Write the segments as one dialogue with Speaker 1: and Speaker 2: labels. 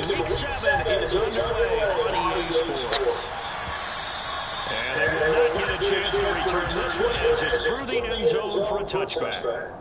Speaker 1: Week 7 is underway on EA Sports. And they will not get a chance to return this one as it's through the end zone for a touchback.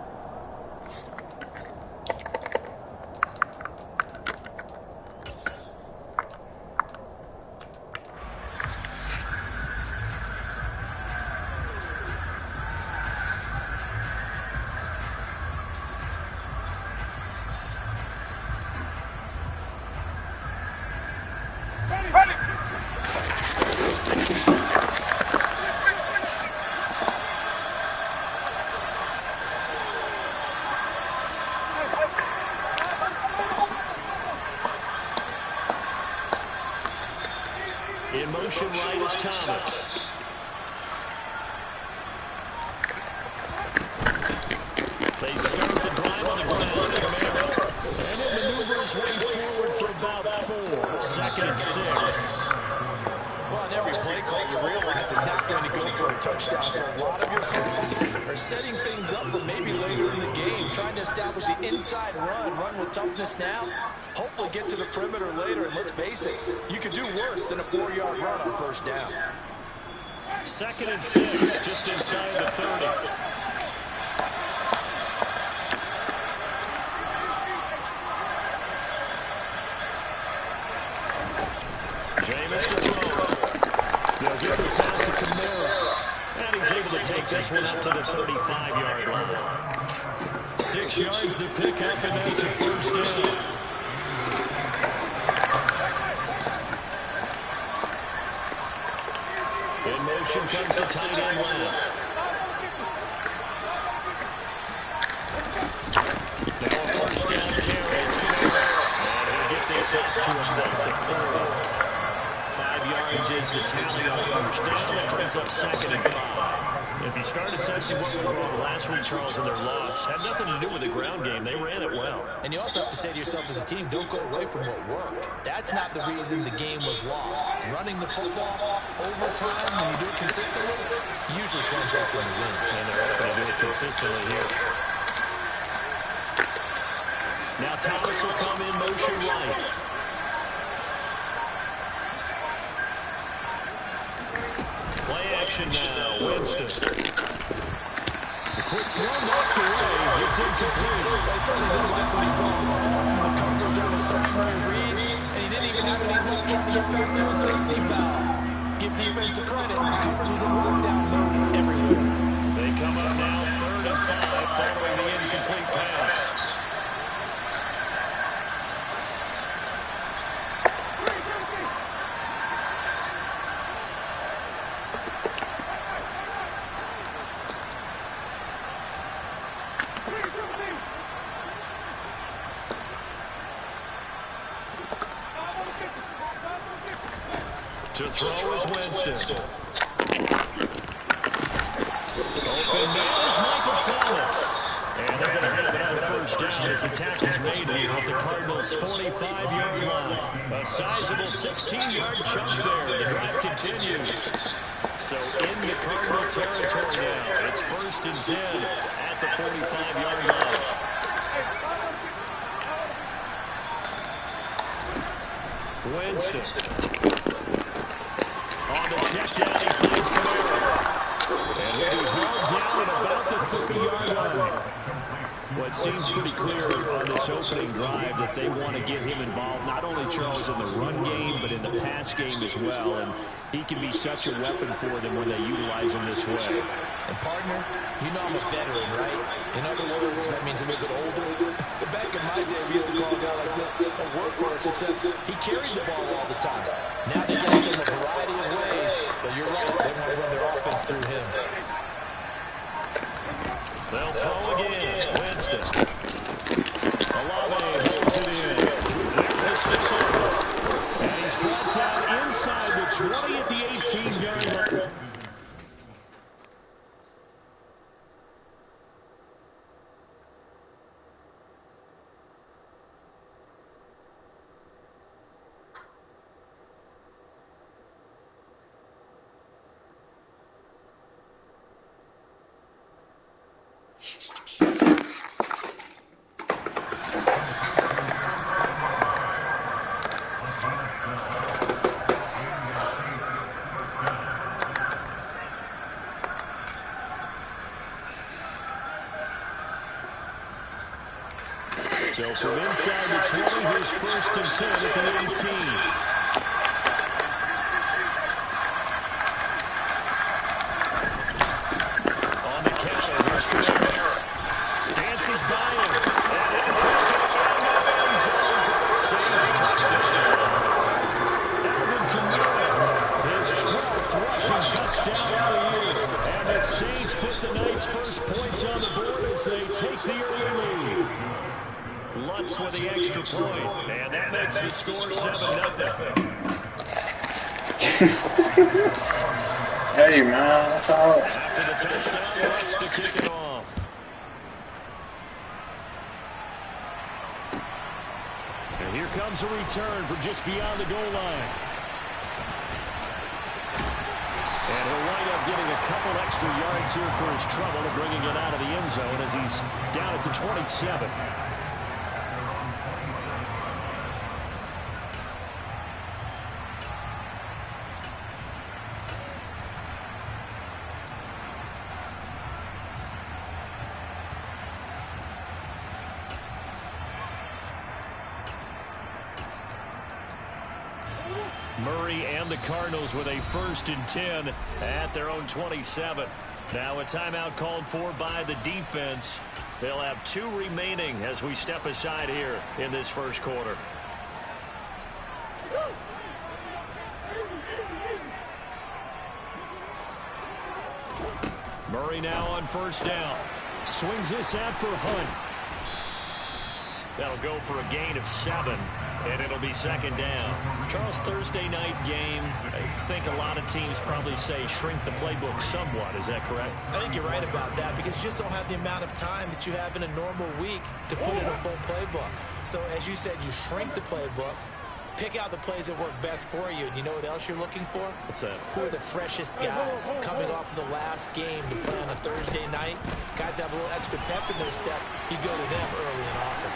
Speaker 1: In motion right is Thomas. They start the drive on the ground. And it maneuvers way forward for about 4. 2nd and 6.
Speaker 2: Well, on every play call, you realize it's not going to go for a touchdown. So a lot of your calls are setting things up for maybe later in the game, trying to establish the inside run with toughness now. Hopefully get to the perimeter later, and let's face it, you could do worse than a 4-yard run on 1st down.
Speaker 1: 2nd and 6, just inside the 30. Jameis to throw. They'll give this out to Kamara. And he's able to take this one up to the 35-yard line. 6 yards to pick up, and that's a 1st down. In motion comes the tight end left. Now a 1st down carry. It's Kamara. And he'll get this up to about the 40. 5 yards is the tally on 1st down. That brings up 2nd and 5. If you start assessing what went wrong last week, Charles, in their loss, had nothing to do with the ground game. They ran it well.
Speaker 2: And you also have to say to yourself as a team, don't go away from what worked. That's not the reason the game was lost. Running the football over time, when you do it consistently, usually translates into wins.
Speaker 1: And they're not going to do it consistently here. Now Thomas will come in motion right. Play action now, Winston. The quick throw knocked away. It's incomplete.
Speaker 2: I certainly didn't like what he saw from the coverage on his primary reads, and he didn't even have any luck trying to get back to a safety valve. Give defense credit. Coverage was in lockdown mode everywhere.
Speaker 1: They come up now 3rd and 5 following the incomplete pass. To throw is Winston. Open now is Michael Thomas. And they're going to have another 1st down as the tackle's made here at the Cardinals' 45-yard line. A sizable 16-yard chunk there. The drive continues. So in the Cardinal territory now, it's 1st and 10 at the 45-yard line. Winston. On the check down, he finds Kamara. And he'll be hauled down at about the 30-yard line. Well, it seems pretty clear on this opening drive that they want to get him involved, not only, Charles, in the run game, but in the pass game as well. And he can be such a weapon for them when they utilize him this way.
Speaker 2: And, partner, you know I'm a veteran, right? In other words, that means a little bit older. Back in my day, we used to call a guy like this a workhorse, except he carried the ball all the time. Now they get it in a variety of ways, but you're right, they want to run their offense through him.
Speaker 1: They'll throw again. Winston. Olave holds it in. There's the stick. And he's brought down inside the 20 at the 18-yard line. from inside the 20, here's 1st and 10 at the 18. On the counter, here's Gotw. Dances by him. And he'll take it in the end zone for the Saints touchdown. Alvin Kamara, his 12th rushing touchdown of the year. And the Saints put the night's first points on the board as they take the early lead. Lutz with the extra point, and that makes the score 7-0.
Speaker 3: Hey, man.
Speaker 1: After the touchdown, Lutz to kick it off. And here comes a return from just beyond the goal line. And he'll wind up getting a couple extra yards here for his trouble and bringing it out of the end zone as he's down at the 27. Murray and the Cardinals with a 1st and 10 at their own 27. Now a timeout called for by the defense. They'll have 2 remaining as we step aside here in this first quarter. Murray now on 1st down. Swings this out for Hunt. That'll go for a gain of 7. And it'll be 2nd down. Charles, Thursday night game, I think a lot of teams probably say shrink the playbook somewhat. Is that correct?
Speaker 2: I think you're right about that because you just don't have the amount of time that you have in a normal week to put in a full playbook. So as you said, you shrink the playbook, pick out the plays that work best for you. And you know what else you're looking for?
Speaker 1: What's that?
Speaker 2: Who are the freshest guys coming off of the last game to play on a Thursday night? Guys have a little extra pep in their step. You go to them early and often.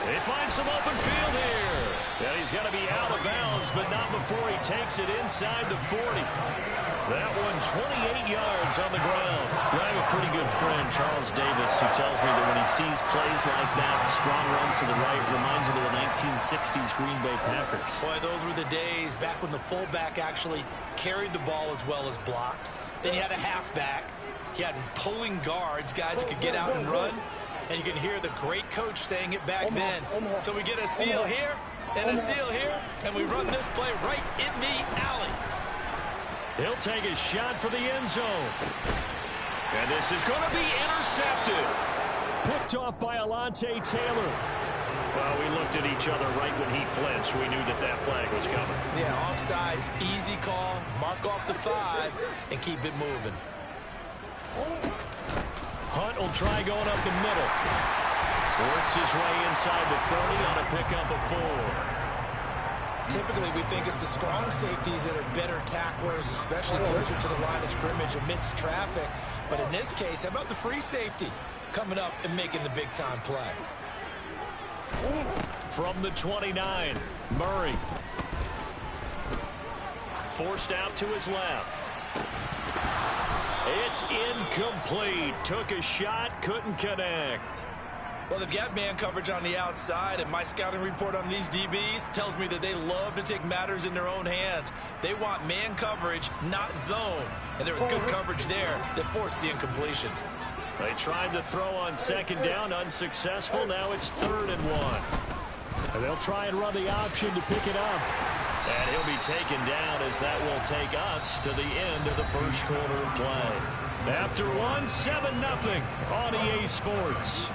Speaker 1: They find some open field here. And he's got to be out of bounds, but not before he takes it inside the 40. That one 28 yards on the ground. I have a pretty good friend, Charles Davis, who tells me that when he sees plays like that, strong runs to the right, reminds him of the 1960s Green Bay Packers.
Speaker 2: Boy, those were the days back when the fullback actually carried the ball as well as blocked. Then you had a halfback. You had pulling guards, guys who could get out and run. And you can hear the great coach saying it back then. So we get a seal here and a seal here, and we run this play right in the alley.
Speaker 1: He'll take a shot for the end zone. And this is going to be intercepted. Picked off by Alontae Taylor. Well, we looked at each other right when he flinched. We knew that that flag was coming.
Speaker 2: Yeah, offsides, easy call. Mark off the 5 and keep it moving.
Speaker 1: Hunt will try going up the middle. Works his way inside the 30 on a pickup of 4.
Speaker 2: Typically, we think it's the strong safeties that are better tacklers, especially closer to the line of scrimmage amidst traffic. But in this case, how about the free safety coming up and making the big-time play?
Speaker 1: From the 29, Murray. Forced out to his left. It's incomplete. Took a shot, couldn't connect.
Speaker 2: Well, they've got man coverage on the outside, and my scouting report on these DBs tells me that they love to take matters in their own hands. They want man coverage, not zone. And there was good coverage there that forced the incompletion.
Speaker 1: They tried to throw on 2nd down, unsuccessful. Now it's 3rd and 1. And they'll try and run the option to pick it up. And he'll be taken down as that will take us to the end of the first quarter of play. After 1, 7-0 on EA Sports.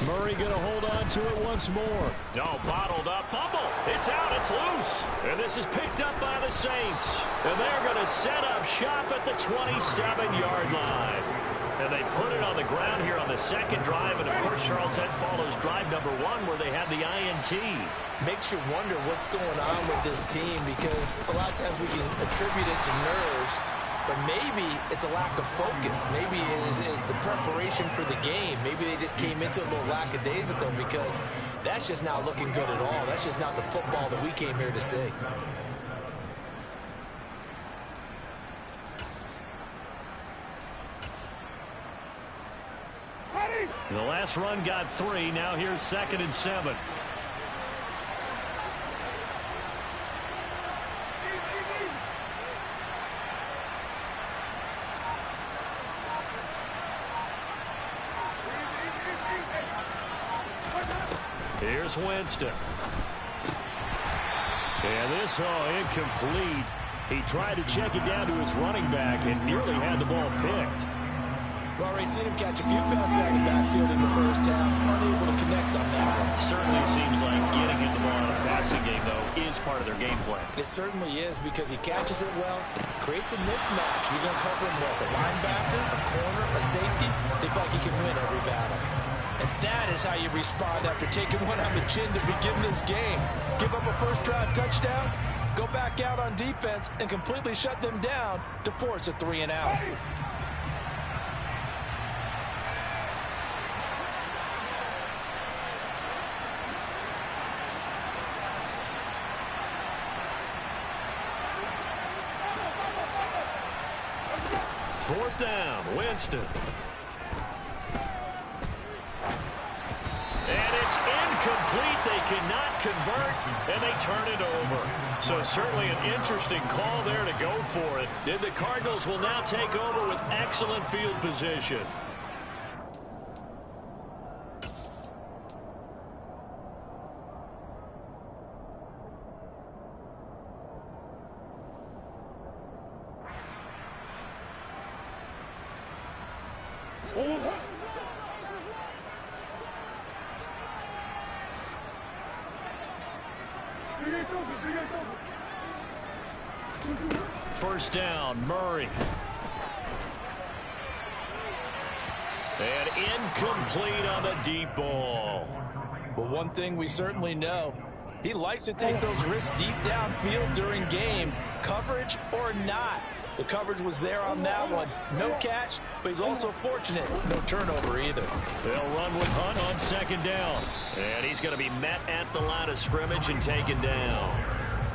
Speaker 1: Murray going to hold on to it once more. No, bottled up. Fumble. It's out. It's loose. And this is picked up by the Saints. And they're going to set up shop at the 27-yard line. And they put it on the ground here on the second drive. And, of course, Charles, that follows drive number 1 where they had the INT.
Speaker 2: Makes you wonder what's going on with this team because a lot of times we can attribute it to nerves, but maybe it's a lack of focus. Maybe it is the preparation for the game. Maybe they just came into it a little lackadaisical because that's just not looking good at all. That's just not the football that we came here to see.
Speaker 1: The last run got 3. Now here's 2nd and 7. Here's Winston. And this, incomplete. He tried to check it down to his running back and nearly had the ball picked.
Speaker 2: Well, Ray, seen him catch a few passes out of the backfield in the first half, unable to connect on that one.
Speaker 1: Certainly seems like getting him the ball in a passing game, though, is part of their game plan.
Speaker 2: It certainly is because he catches it well, creates a mismatch. You're going to cover him with a linebacker, a corner, a safety. They feel like he can win every battle. And that is how you respond after taking one on the chin to begin this game. Give up a first-drive touchdown, go back out on defense, and completely shut them down to force a 3-and-out.
Speaker 1: Fourth down, Winston. And it's incomplete. They cannot convert, and they turn it over. So certainly an interesting call there to go for it. And the Cardinals will now take over with excellent field position. First down, Murray. And incomplete on the deep ball.
Speaker 2: Well, one thing we certainly know, he likes to take those risks deep downfield during games, coverage or not. The coverage was there on that one. No catch, but he's also fortunate. No turnover either.
Speaker 1: They'll run with Hunt on second down. And he's going to be met at the line of scrimmage and taken down.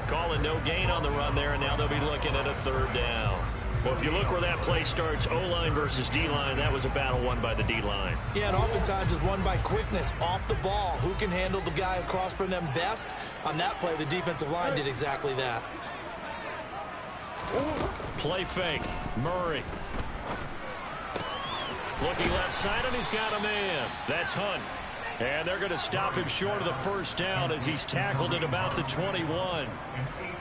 Speaker 1: Calling no gain on the run there, and now they'll be looking at a third down. Well, if you look where that play starts, O-line versus D-line, that was a battle won by the D-line.
Speaker 2: Yeah, and oftentimes it's won by quickness off the ball. Who can handle the guy across from them best? On that play, the defensive line did exactly that.
Speaker 1: Play fake. Murray. Looking left side, and he's got a man. That's Hunt. And they're going to stop him short of the first down as he's tackled at about the 21.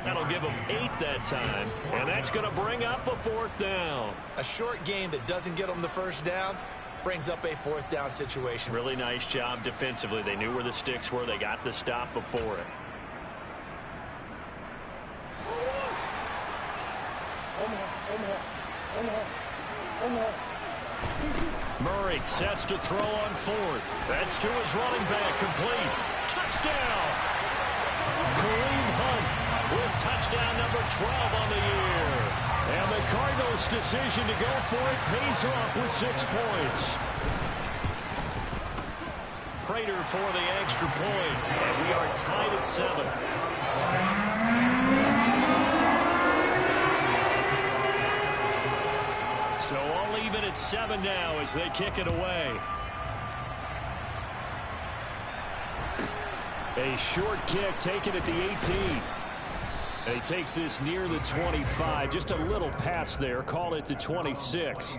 Speaker 1: That'll give him 8 that time. And that's going to bring up a fourth down.
Speaker 2: A short game that doesn't get them the first down brings up a fourth down situation.
Speaker 1: Really nice job defensively. They knew where the sticks were. They got the stop before it. Murray sets to throw on fourth. That's to his running back, complete. Touchdown! Kareem Hunt with touchdown number 12 on the year. And the Cardinals' decision to go for it pays off with 6 points. Prater for the extra point, and we are tied at 7. So all even at 7 now as they kick it away. A short kick taken at the 18. And he takes this near the 25. Just a little pass there. Call it the 26.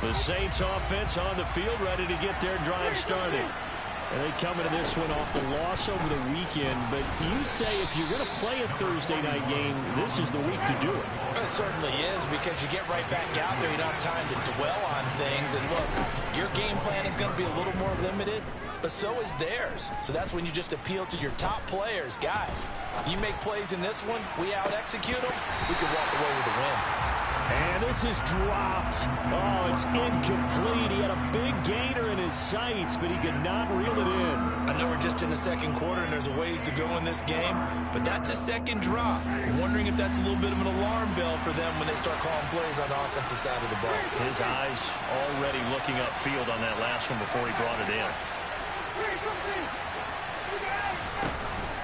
Speaker 1: The Saints offense on the field, ready to get their drive started. And they come into this one off the loss over the weekend, but you say if you're going to play a Thursday night game, this is the week to do it.
Speaker 2: It certainly is, because you get right back out there. You don't have time to dwell on things. And look, your game plan is going to be a little more limited, but so is theirs. So that's when you just appeal to your top players. Guys, you make plays in this one, we out-execute them, we can walk away with a win.
Speaker 1: And this is dropped. Oh, it's incomplete. He had a big gainer in his sights, but he could not reel it in.
Speaker 2: I know we're just in the second quarter and there's a ways to go in this game, but that's a second drop. I'm wondering if that's a little bit of an alarm bell for them when they start calling plays on the offensive side of the ball.
Speaker 1: His eyes already looking upfield on that last one before he brought it in.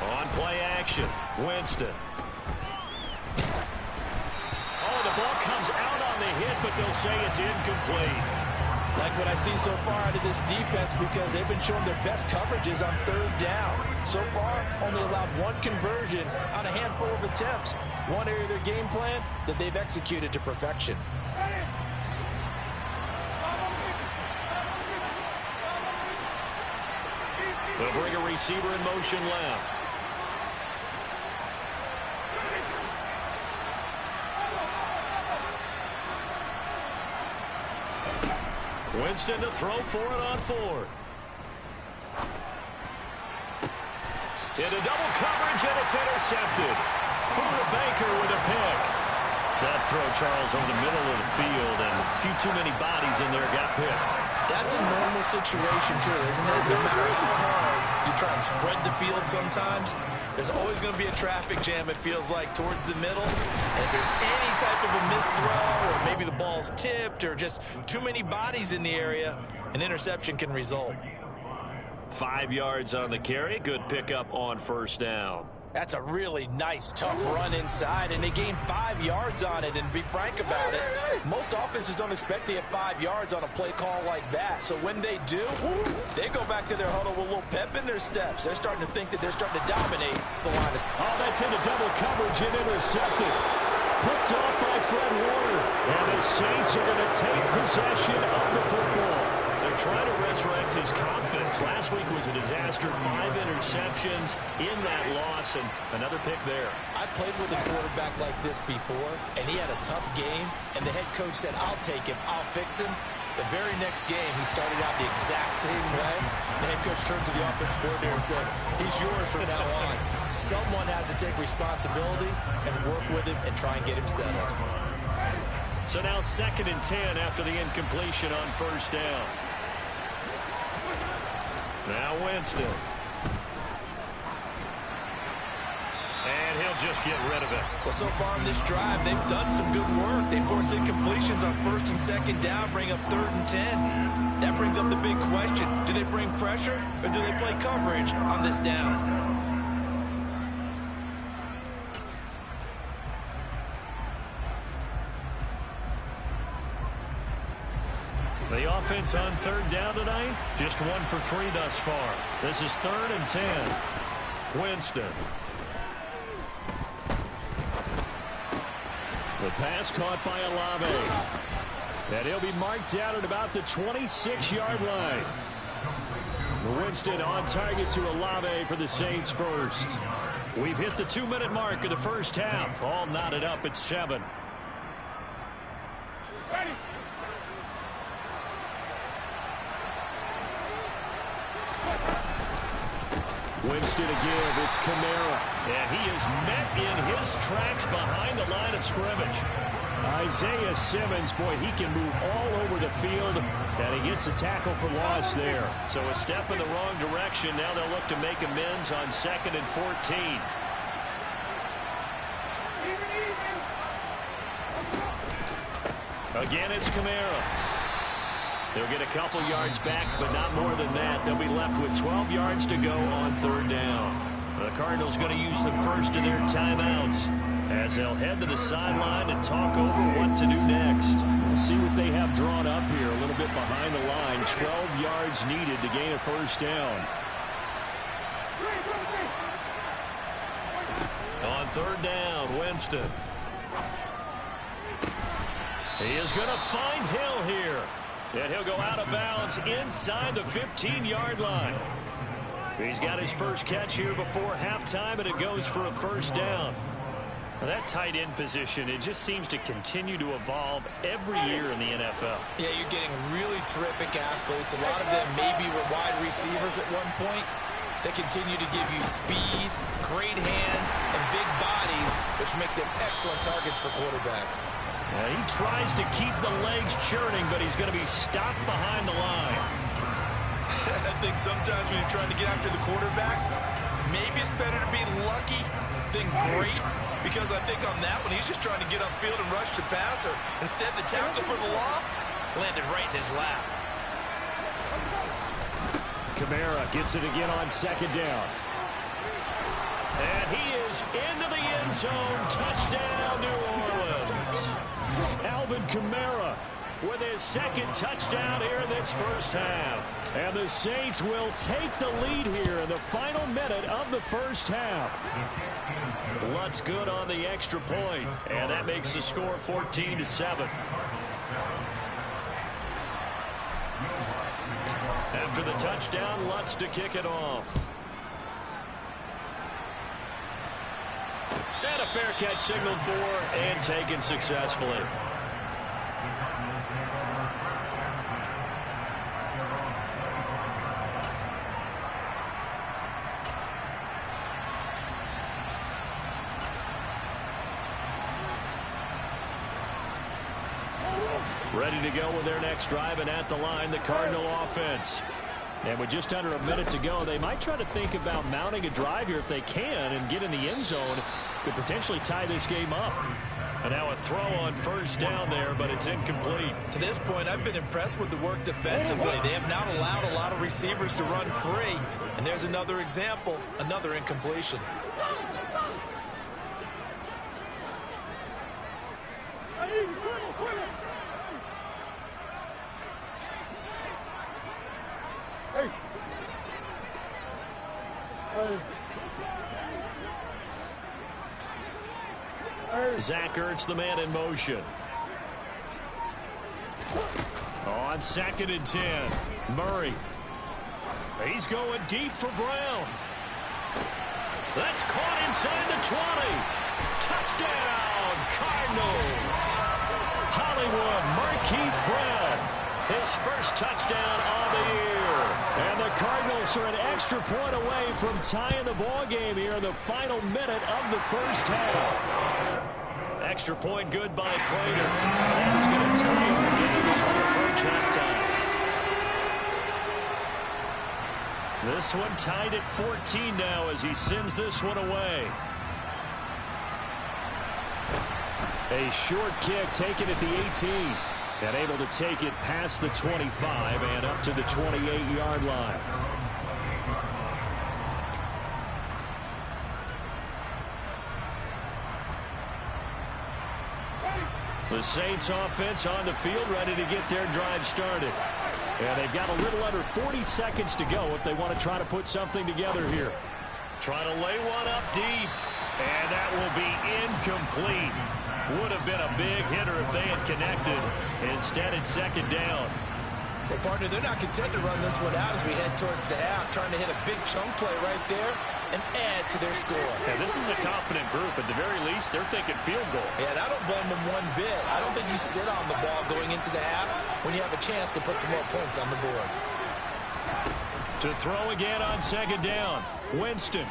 Speaker 1: On play action, Winston. Oh, the ball comes out on the hit, but they'll say it's incomplete.
Speaker 2: Like what I see so far out of this defense, because they've been showing their best coverages on third down. So far, only allowed one conversion on a handful of attempts. One area of their game plan that they've executed to perfection.
Speaker 1: They'll bring a receiver in motion left. Winston to throw for it on fourth. Into double coverage, and it's intercepted. Buda Baker with a pick. That throw, Charles, over the middle of the field, and a few too many bodies in there got picked.
Speaker 2: That's a normal situation, too, isn't it? No matter how hard you try and spread the field sometimes, there's always going to be a traffic jam, it feels like, towards the middle. And if there's any type of a missed throw, or maybe the ball's tipped, or just too many bodies in the area, an interception can result.
Speaker 1: 5 yards on the carry. Good pickup on first down.
Speaker 2: That's a really nice, tough run inside, and they gained 5 yards on it. And to be frank about it, most offenses don't expect to get 5 yards on a play call like that. So when they do, they go back to their huddle with a little pep in their steps. They're starting to think that they're starting to dominate the line.
Speaker 1: Oh, that's into double coverage and intercepted. Picked off by Fred Warner. And the Saints are going to take possession of the football. They're trying to resurrect his confidence. Last week was a disaster. 5 interceptions in that loss, and another pick there.
Speaker 2: I played with a quarterback like this before, and he had a tough game, and the head coach said, I'll take him, I'll fix him. The very next game, he started out the exact same way. The head coach turned to the offensive coordinator and said, he's yours from now on. Someone has to take responsibility and work with him and try and get him settled.
Speaker 1: So now 2nd and 10 after the incompletion on first down. Now Winston. And he'll just get rid of it.
Speaker 2: Well, so far in this drive, they've done some good work. They forced incompletions on 1st and 2nd down, bring up 3rd and 10. That brings up the big question. Do they bring pressure, or do they play coverage on this down?
Speaker 1: The offense on 3rd down tonight, just 1 for 3 thus far. This is 3rd and 10. Winston. The pass caught by Olave. And he'll be marked down at about the 26-yard line. Winston on target to Olave for the Saints first. We've hit the 2-minute mark of the first half. All knotted up at 7. Ready. Winston again, it's Kamara. And he is met in his tracks behind the line of scrimmage. Isaiah Simmons, boy, he can move all over the field, and he gets a tackle for loss there. So a step in the wrong direction. Now they'll look to make amends on 2nd and 14. Again, it's Kamara. They'll get a couple yards back, but not more than that. They'll be left with 12 yards to go on 3rd down. The Cardinals going to use the first of their timeouts as they'll head to the sideline and talk over what to do next. We'll see what they have drawn up here a little bit behind the line. 12 yards needed to gain a first down. On 3rd down, Winston. He is going to find Hill here. And he'll go out of bounds inside the 15-yard line. He's got his first catch here before halftime, and it goes for a first down. Well, that tight end position, it just seems to continue to evolve every year in the NFL.
Speaker 2: Yeah, you're getting really terrific athletes. A lot of them maybe were wide receivers at one point. They continue to give you speed, great hands, and big bodies, which make them excellent targets for quarterbacks.
Speaker 1: He tries to keep the legs churning, but he's going to be stopped behind the line.
Speaker 2: I think sometimes when you're trying to get after the quarterback, maybe it's better to be lucky than great. Because I think on that one, he's just trying to get upfield and rush the passer. Instead, the tackle for the loss landed right in his lap.
Speaker 1: Kamara gets it again on second down. And he is into the end zone. Touchdown, New Orleans. Alvin Kamara with his second touchdown here in this first half. And the Saints will take the lead here in the final minute of the first half. Lutt's good on the extra point, and that makes the score 14-7. After the touchdown, Lutt's to kick it off. And a fair catch signaled for and taken successfully. Ready to go with their next drive, and at the line, the Cardinal offense. And with just under a minute to go, they might try to think about mounting a drive here if they can and get in the end zone. Could potentially tie this game up. And now a throw on first down there, but it's incomplete.
Speaker 2: To this point, I've been impressed with the work defensively. They have not allowed a lot of receivers to run free. And there's another example, another incompletion.
Speaker 1: Zach Ertz, the man in motion. On 2nd and 10. Murray. He's going deep for Brown. That's caught inside the 20. Touchdown, Cardinals. Hollywood Marquise Brown. His first touchdown on the year. And the Cardinals are an extra point away from tying the ball game here in the final minute of the first half. Extra point good by Prater. That is going to tie the game as we approach halftime. This one tied at 14 now as he sends this one away. A short kick taken at the 18. And able to take it past the 25 and up to the 28-yard line. The Saints offense on the field ready to get their drive started. And they've got a little under 40 seconds to go if they want to try to put something together here. Trying to lay one up deep. And that will be incomplete. Would have been a big hitter if they had connected. Instead, it's second down.
Speaker 2: Well, partner, they're not content to run this one out as we head towards the half, trying to hit a big chunk play right there and add to their score.
Speaker 1: Yeah, this is a confident group. At the very least, they're thinking field goal.
Speaker 2: Yeah, and I don't blame them one bit. I don't think you sit on the ball going into the half when you have a chance to put some more points on the board.
Speaker 1: To throw again on second down. Winston.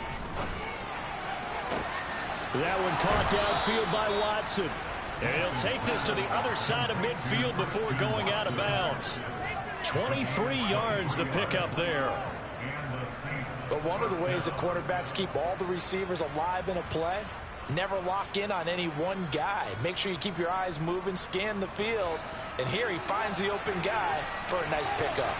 Speaker 1: That one caught downfield by Watson. And he'll take this to the other side of midfield before going out of bounds. 23 yards the pickup there.
Speaker 2: But one of the ways that quarterbacks keep all the receivers alive in a play, never lock in on any one guy. Make sure you keep your eyes moving, scan the field. And here he finds the open guy for a nice pickup.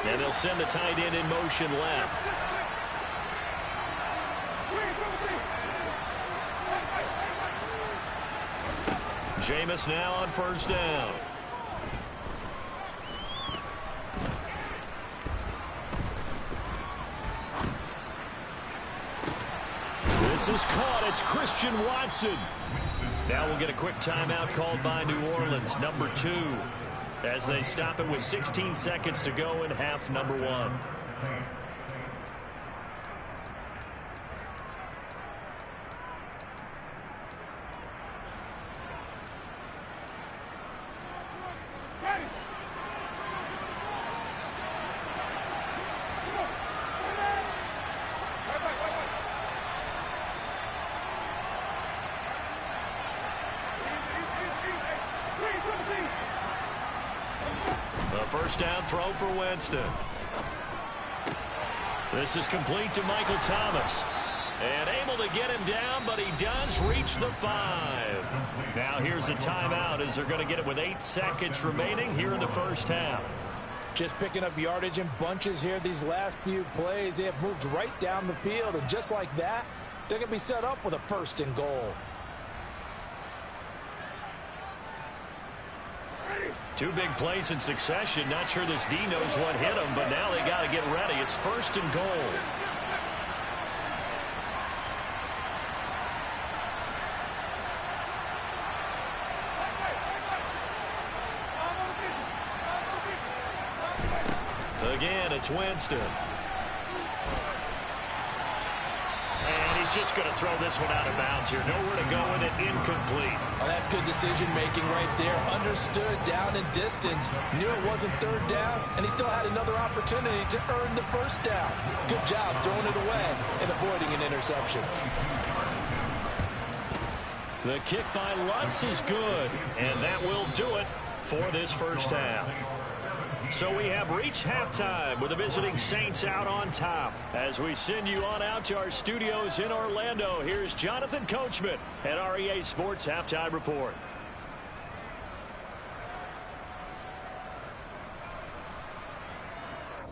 Speaker 1: And they'll send the tight end in motion left. Jameis now on first down. This is caught. It's Christian Watson. Now we'll get a quick timeout called by New Orleans, number 2. as they stop it with 16 seconds to go in half number one. First down throw for Winston. This is complete to Michael Thomas. And able to get him down, but he does reach the 5. Now here's a timeout as they're going to get it with 8 seconds remaining here in the first half.
Speaker 2: Just picking up yardage in bunches here these last few plays. They have moved right down the field, and just like that, they're going to be set up with a 1st and goal.
Speaker 1: 2 big plays in succession. Not sure this D knows what hit him, but now they got to get ready. It's 1st and goal. Again, it's Winston. Just going to throw this one out of bounds here. Nowhere to go with it. Incomplete.
Speaker 2: Oh, that's good decision-making right there. Understood down and distance. Knew it wasn't 3rd down, and he still had another opportunity to earn the 1st down. Good job throwing it away and avoiding an interception.
Speaker 1: The kick by Lutz is good, and that will do it for this first half. So we have reached halftime with the visiting Saints out on top. As we send you on out to our studios in Orlando, here's Jonathan Coachman at REA Sports Halftime Report.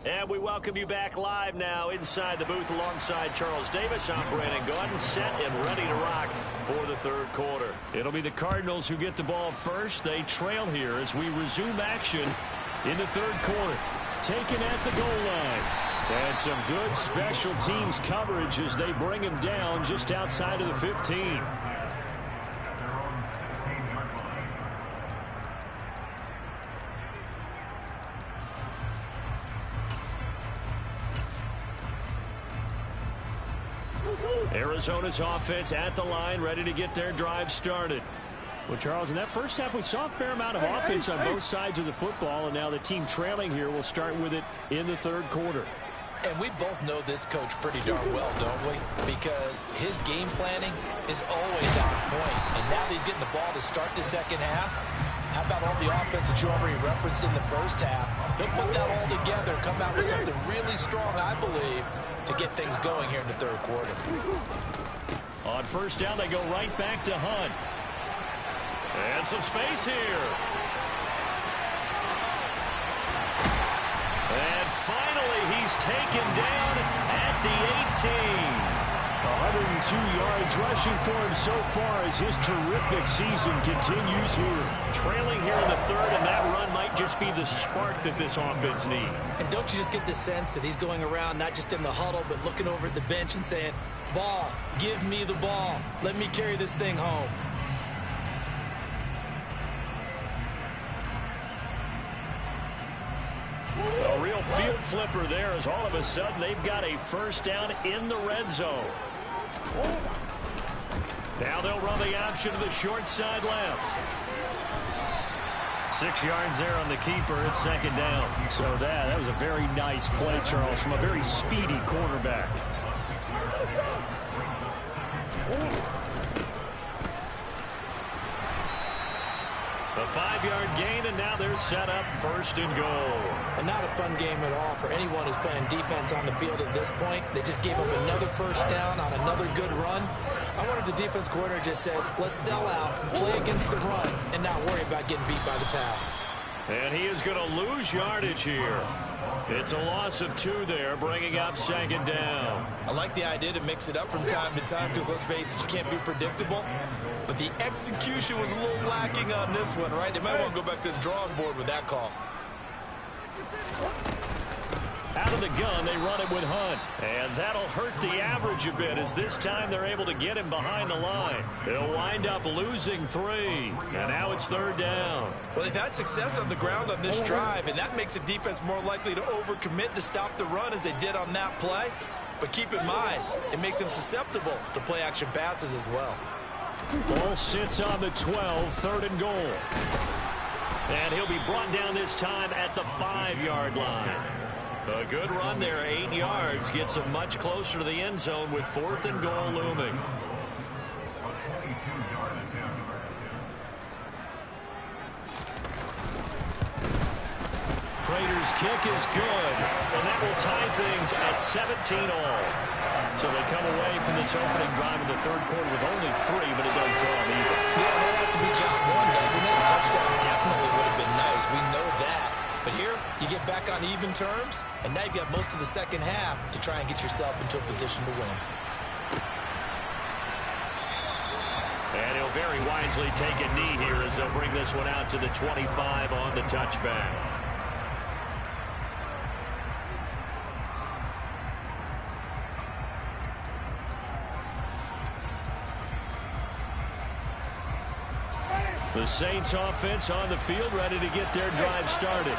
Speaker 1: And we welcome you back live now inside the booth alongside Charles Davis. I'm Brandon Gotw, set and ready to rock for the 3rd quarter. It'll be the Cardinals who get the ball first. They trail here as we resume action in the 3rd quarter. Taken at the goal line. And some good special teams coverage as they bring him down just outside of the 15. Arizona's offense at the line, ready to get their drive started. Well, Charles, in that first half, we saw a fair amount of offense on both sides of the football, and now the team trailing here will start with it in the 3rd quarter.
Speaker 2: And we both know this coach pretty darn well, don't we? Because his game planning is always on point. And now that he's getting the ball to start the 2nd half, how about all the offense that you already referenced in the first half? He'll put that all together, come out with something really strong, I believe, to get things going here in the 3rd quarter.
Speaker 1: On first down, they go right back to Hunt. And some space here. And finally, he's taken down at the 18. 102 yards rushing for him so far as his terrific season continues here. Trailing here in the 3rd, and that run might just be the spark that this offense needs.
Speaker 4: And don't you just get the sense that he's going around not just in the huddle, but looking over at the bench and saying, ball, give me the ball. Let me carry this thing home.
Speaker 1: A real field flipper there as all of a sudden they've got a 1st down in the red zone. Now they'll run the option to the short side left. 6 yards there on the keeper. It's 2nd down.
Speaker 5: So that was a very nice play, Charles, from a very speedy quarterback.
Speaker 1: A 5-yard gain, and now they're set up 1st and goal.
Speaker 4: And not a fun game at all for anyone who's playing defense on the field at this point. They just gave up another 1st down on another good run. I wonder if the defense coordinator just says, let's sell out, play against the run, and not worry about getting beat by the pass.
Speaker 1: And he is going to lose yardage here. It's a loss of 2 there, bringing up 2nd down.
Speaker 2: I like the idea to mix it up from time to time because, let's face it, you can't be predictable. But the execution was a little lacking on this one, right? They might want to go back to the drawing board with that call.
Speaker 1: Out of the gun, they run it with Hunt. And that'll hurt the average a bit as this time they're able to get him behind the line. They'll wind up losing 3. And now it's 3rd down.
Speaker 4: Well, they've had success on the ground on this drive, and that makes the defense more likely to overcommit to stop the run as they did on that play. But keep in mind, it makes them susceptible to play-action passes as well.
Speaker 1: Ball sits on the 12, 3rd and goal. And he'll be brought down this time at the 5-yard line. A good run there, 8 yards, gets him much closer to the end zone with 4th and goal looming. Prater's kick is good, and that will tie things at 17-all. So they come away from this opening drive in the 3rd quarter with only 3, but it does draw them even.
Speaker 4: Yeah, that has to be job 1, doesn't it? A touchdown definitely would have been nice. We know that. But here, you get back on even terms, and now you've got most of the second half to try and get yourself into a position to win.
Speaker 1: And he'll very wisely take a knee here as they'll bring this one out to the 25 on the touchback. The Saints offense on the field, ready to get their drive started.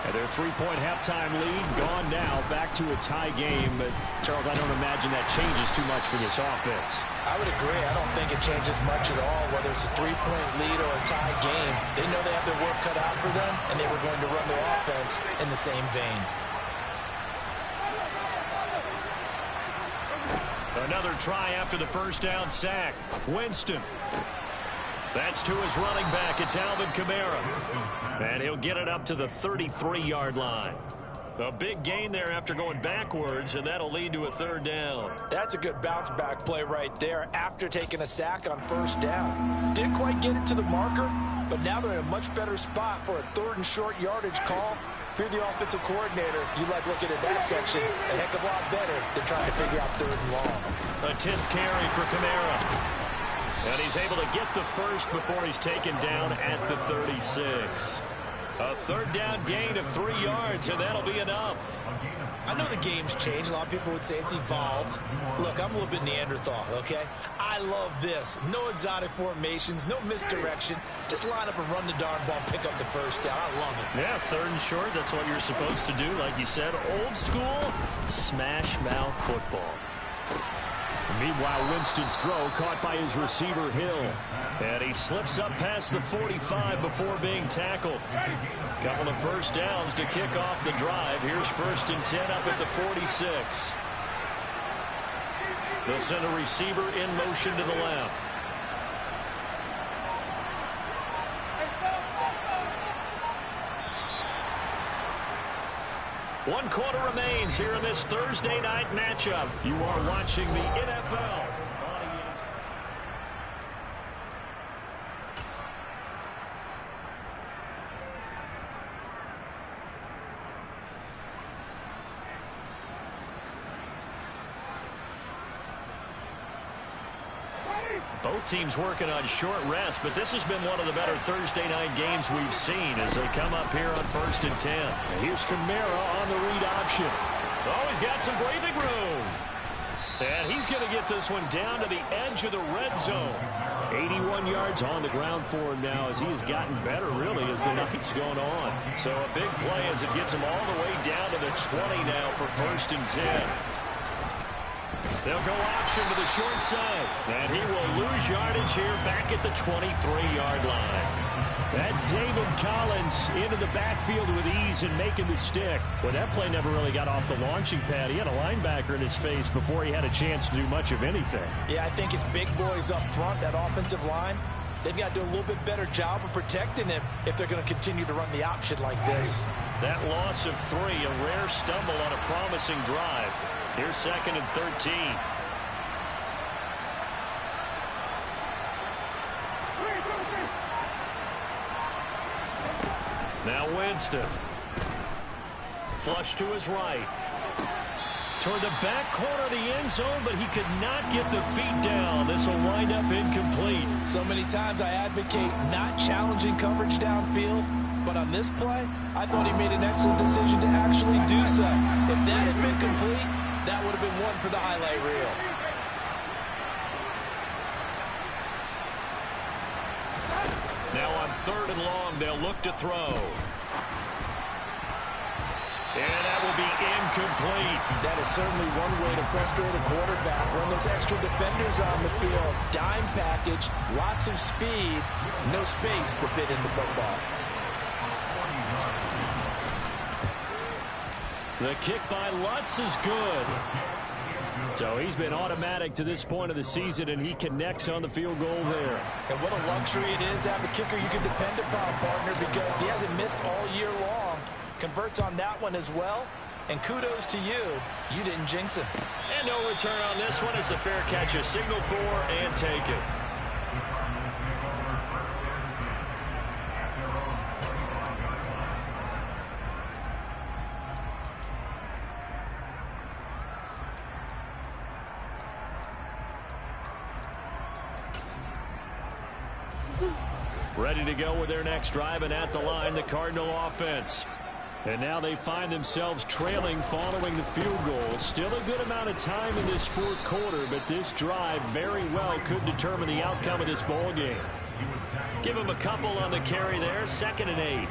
Speaker 1: And their 3-point halftime lead gone now, back to a tie game. But, Charles, I don't imagine that changes too much for this offense.
Speaker 4: I would agree. I don't think it changes much at all, whether it's a 3-point lead or a tie game. They know they have their work cut out for them, and they were going to run their offense in the same vein.
Speaker 1: Another try after the first down sack. Winston. That's to his running back. It's Alvin Kamara. And he'll get it up to the 33-yard line. A big gain there after going backwards, and that'll lead to a 3rd down.
Speaker 4: That's a good bounce-back play right there after taking a sack on 1st down. Didn't quite get it to the marker, but now they're in a much better spot for a 3rd and short yardage call. If you're the offensive coordinator, you like looking at that section a heck of a lot better than trying to figure out 3rd and long.
Speaker 1: A 10th carry for Kamara. And he's able to get the first before he's taken down at the 36. A 3rd down gain of 3 yards, and that'll be enough.
Speaker 4: I know the game's changed. A lot of people would say it's evolved. Look, I'm a little bit Neanderthal, okay? I love this. No exotic formations, no misdirection. Just line up and run the darn ball, pick up the first down. I love it.
Speaker 1: Yeah, 3rd and short, that's what you're supposed to do. Like you said, old school, smash mouth football. Meanwhile, Winston's throw caught by his receiver, Hill. And he slips up past the 45 before being tackled. Couple of first downs to kick off the drive. Here's 1st and 10 up at the 46. They'll send a receiver in motion to the left. One quarter remains here in this Thursday night matchup. You are watching the NFL. Both teams working on short rest, but this has been one of the better Thursday night games we've seen as they come up here on 1st and 10. And here's Kamara on the read option. Oh, he's got some breathing room. And he's going to get this one down to the edge of the red zone. 81 yards on the ground for him now as he has gotten better, really, as the night's going on. So a big play as it gets him all the way down to the 20 now for 1st and 10. They'll go option to the short side. And he will lose yardage here back at the 23-yard line. That's David Collins into the backfield with ease and making the stick. Well, that play never really got off the launching pad. He had a linebacker in his face before he had a chance to do much of anything.
Speaker 4: Yeah, I think it's big boys up front, that offensive line. They've got to do a little bit better job of protecting him if they're going to continue to run the option like this.
Speaker 1: That loss of 3, a rare stumble on a promising drive. Here's 2nd and 13. Now Winston. Flush to his right. Toward the back corner of the end zone, but he could not get the feet down. This will wind up incomplete.
Speaker 4: So many times I advocate not challenging coverage downfield, But on this play, I thought he made an excellent decision to actually do so. If that had been complete, that would have been one for the highlight reel.
Speaker 1: Now on 3rd and long, they'll look to throw. And that will be incomplete.
Speaker 4: That is certainly one way to frustrate a quarterback. Run those extra defenders on the field. Dime package, lots of speed, no space to fit in the football.
Speaker 1: The kick by Lutz is good.
Speaker 5: So he's been automatic to this point of the season, and he connects on the field goal there.
Speaker 4: And what a luxury it is to have a kicker you can depend upon, partner, because he hasn't missed all year long. Converts on that one as well. And kudos to you. You didn't jinx him.
Speaker 1: And no return on this one as the fair catch is signaled for and taken. Ready to go with their next drive, and at the line, the Cardinal offense. And now they find themselves trailing following the field goal. Still a good amount of time in this 4th quarter, but this drive very well could determine the outcome of this ball game. Give them a couple on the carry there, 2nd and 8.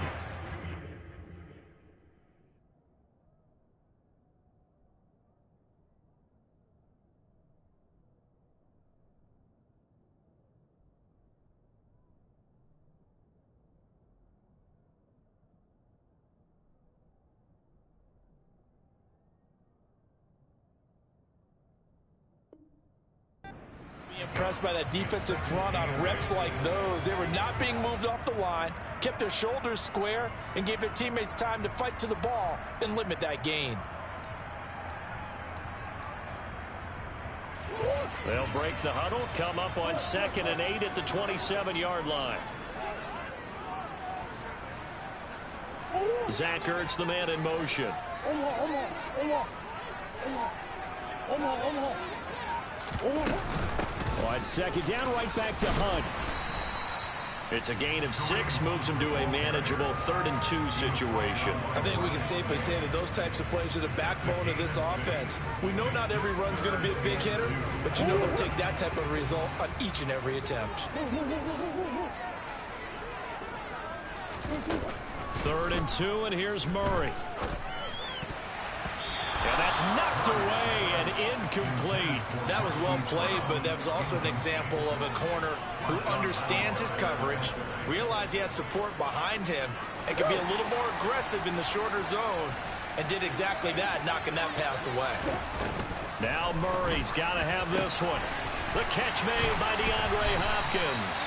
Speaker 4: Impressed by that defensive front on reps like those. They were not being moved off the line, kept their shoulders square, and gave their teammates time to fight to the ball and limit that gain.
Speaker 1: They'll break the huddle, come up on 2nd and 8 at the 27-yard line. Zach Ertz, the man in motion. On 2nd down, right back to Hunt. It's a gain of 6, moves him to a manageable 3rd and 2 situation.
Speaker 4: I think we can safely say that those types of plays are the backbone of this offense. We know not every run's going to be a big hitter, but you know they'll take that type of result on each and every attempt.
Speaker 1: 3rd and 2, and here's Murray. And that's knocked away and incomplete.
Speaker 4: That was well played, but that was also an example of a corner who understands his coverage, realized he had support behind him, and could be a little more aggressive in the shorter zone, and did exactly that, knocking that pass away.
Speaker 1: Now Murray's got to have this one. The catch made by DeAndre Hopkins.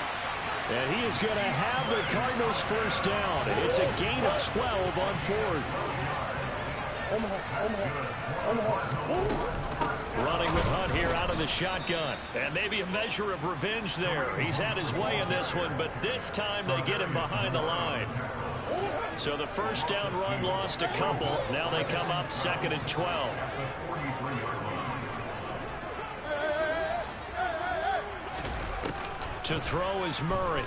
Speaker 1: And he is going to have the Cardinals' first down. It's a gain of 12 on 4th. Running with Hunt here out of the shotgun. And maybe a measure of revenge there. He's had his way in this one, but this time they get him behind the line. So the first down run lost a couple. Now they come up 2nd and 12. To throw is Murray.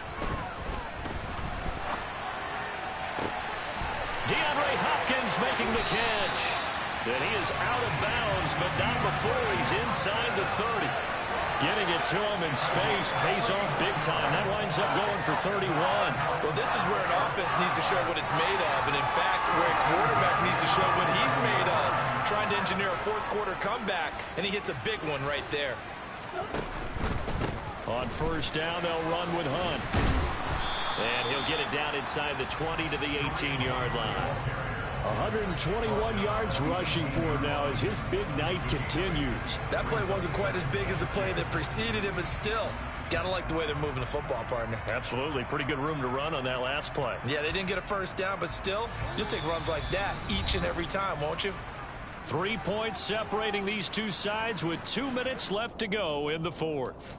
Speaker 1: DeAndre Hopkins making the catch. And he is out of bounds, but not before he's inside the 30. Getting it to him in space pays off big time. That winds up going for 31.
Speaker 4: Well, this is where an offense needs to show what it's made of. And, in fact, where a quarterback needs to show what he's made of. Trying to engineer a 4th quarter comeback, and he hits a big one right there.
Speaker 1: On 1st down, they'll run with Hunt. And he'll get it down inside the 20 to the 18-yard line.
Speaker 5: 121 yards rushing for him now as his big night continues.
Speaker 4: That play wasn't quite as big as the play that preceded it, but still, gotta like the way they're moving the football, partner.
Speaker 1: Absolutely. Pretty good room to run on that last play.
Speaker 4: Yeah, they didn't get a first down, but still, you'll take runs like that each and every time, won't you?
Speaker 1: 3 points separating these two sides with 2 minutes left to go in the 4th.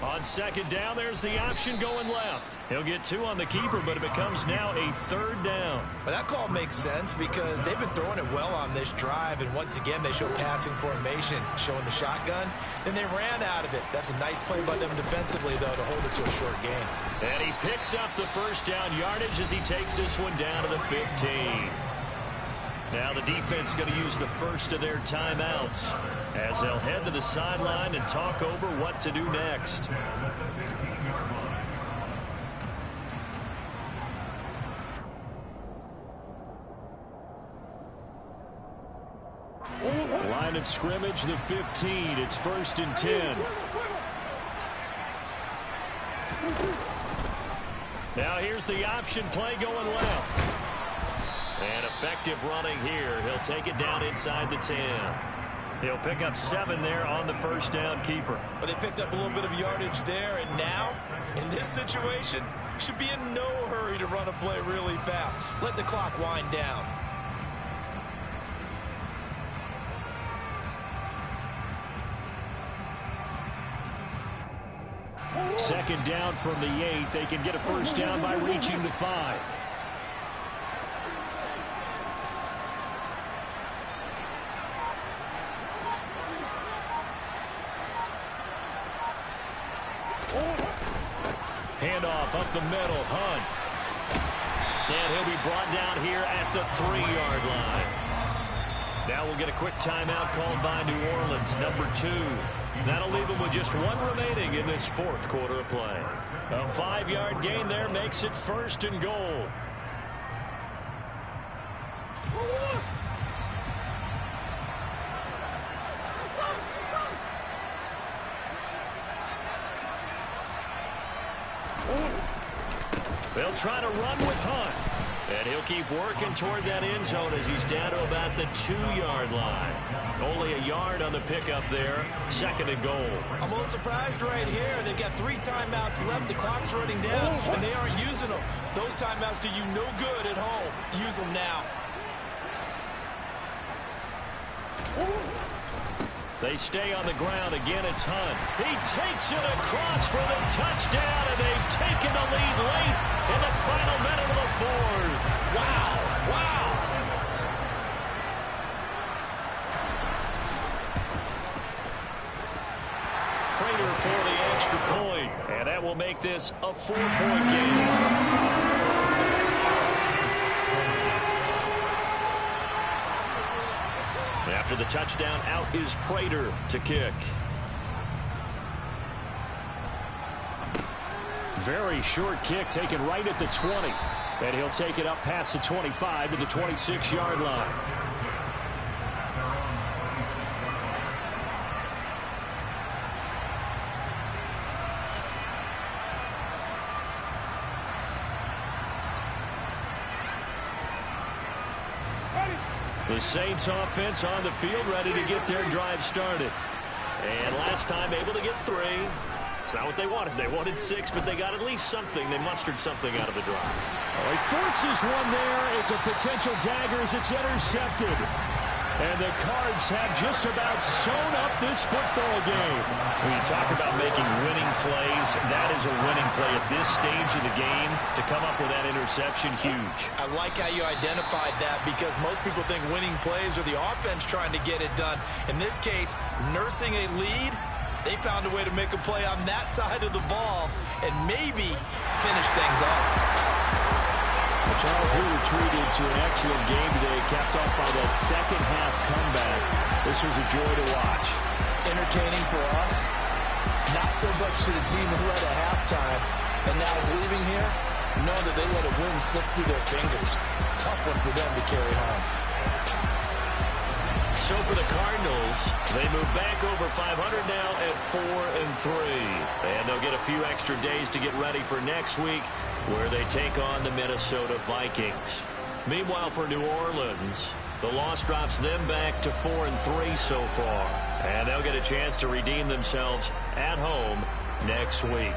Speaker 1: On
Speaker 5: second down. There's the option going left. He'll get 2 on the keeper, but it becomes now a 3rd down.
Speaker 4: But that call makes sense because they've been throwing it well on this drive, and once again they show passing formation, showing the shotgun. Then they ran out of it. That's a nice play by them defensively, though, to hold it to a short gain.
Speaker 5: And he picks up the 1st down yardage as he takes this one down to the 15. Now the defense going to use the first of their timeouts as they'll head to the sideline and talk over what to do next. Line of scrimmage, the 15. It's 1st and 10. Now here's the option play going left. And effective running here. He'll take it down inside the 10. He'll pick up 7 there on the 1st down keeper.
Speaker 4: But they picked up a little bit of yardage there, and now, in this situation, should be in no hurry to run a play really fast. Let the clock wind down.
Speaker 5: Second down from the 8. They can get a 1st down by reaching the 5. Handoff up the middle, Hunt. And he'll be brought down here at the 3-yard line. Now we'll get a quick timeout called by New Orleans, number 2. That'll leave them with just 1 remaining in this 4th quarter of play. A 5-yard gain there makes it 1st and goal. They'll try to run with Hunt. And he'll keep working toward that end zone as he's down to about the 2-yard line. Only a yard on the pickup there. 2nd and goal.
Speaker 4: I'm a little surprised right here. They've got 3 timeouts left. The clock's running down, and they aren't using them. Those timeouts do you no good at home. Use them now.
Speaker 5: They stay on the ground. Again, it's Hunt. He takes it across for the touchdown, and they've taken the lead late in the final minute of the 4th.
Speaker 4: Wow. Wow.
Speaker 5: Prater for the extra point, and that will make this a 4-point game. After the touchdown, out is Prater to kick. Very short kick taken right at the 20. And he'll take it up past the 25 to the 26-yard line. The Saints offense on the field, ready to get their drive started. And last time able to get 3. It's not what they wanted. They wanted 6, but they got at least something. They mustered something out of the drive. Oh, he forces one there. It's a potential dagger as it's intercepted. And the Cards have just about sewn up this football game. When you talk about making winning plays, that is a winning play at this stage of the game. To come up with that interception, huge.
Speaker 4: I like how you identified that because most people think winning plays are the offense trying to get it done. In this case, nursing a lead, they found a way to make a play on that side of the ball and maybe finish things off.
Speaker 5: Charles, we were treated to an excellent game today, capped off by that second-half comeback. This was a joy to watch.
Speaker 4: Entertaining for us, not so much to the team who led at halftime, and now is leaving here, know that they let a win slip through their fingers. Tough one for them to carry home.
Speaker 5: So for the Cardinals, they move back over 500 now at 4-3. And they'll get a few extra days to get ready for next week, where they take on the Minnesota Vikings. Meanwhile, for New Orleans, the loss drops them back to 4-3 so far. And they'll get a chance to redeem themselves at home next week.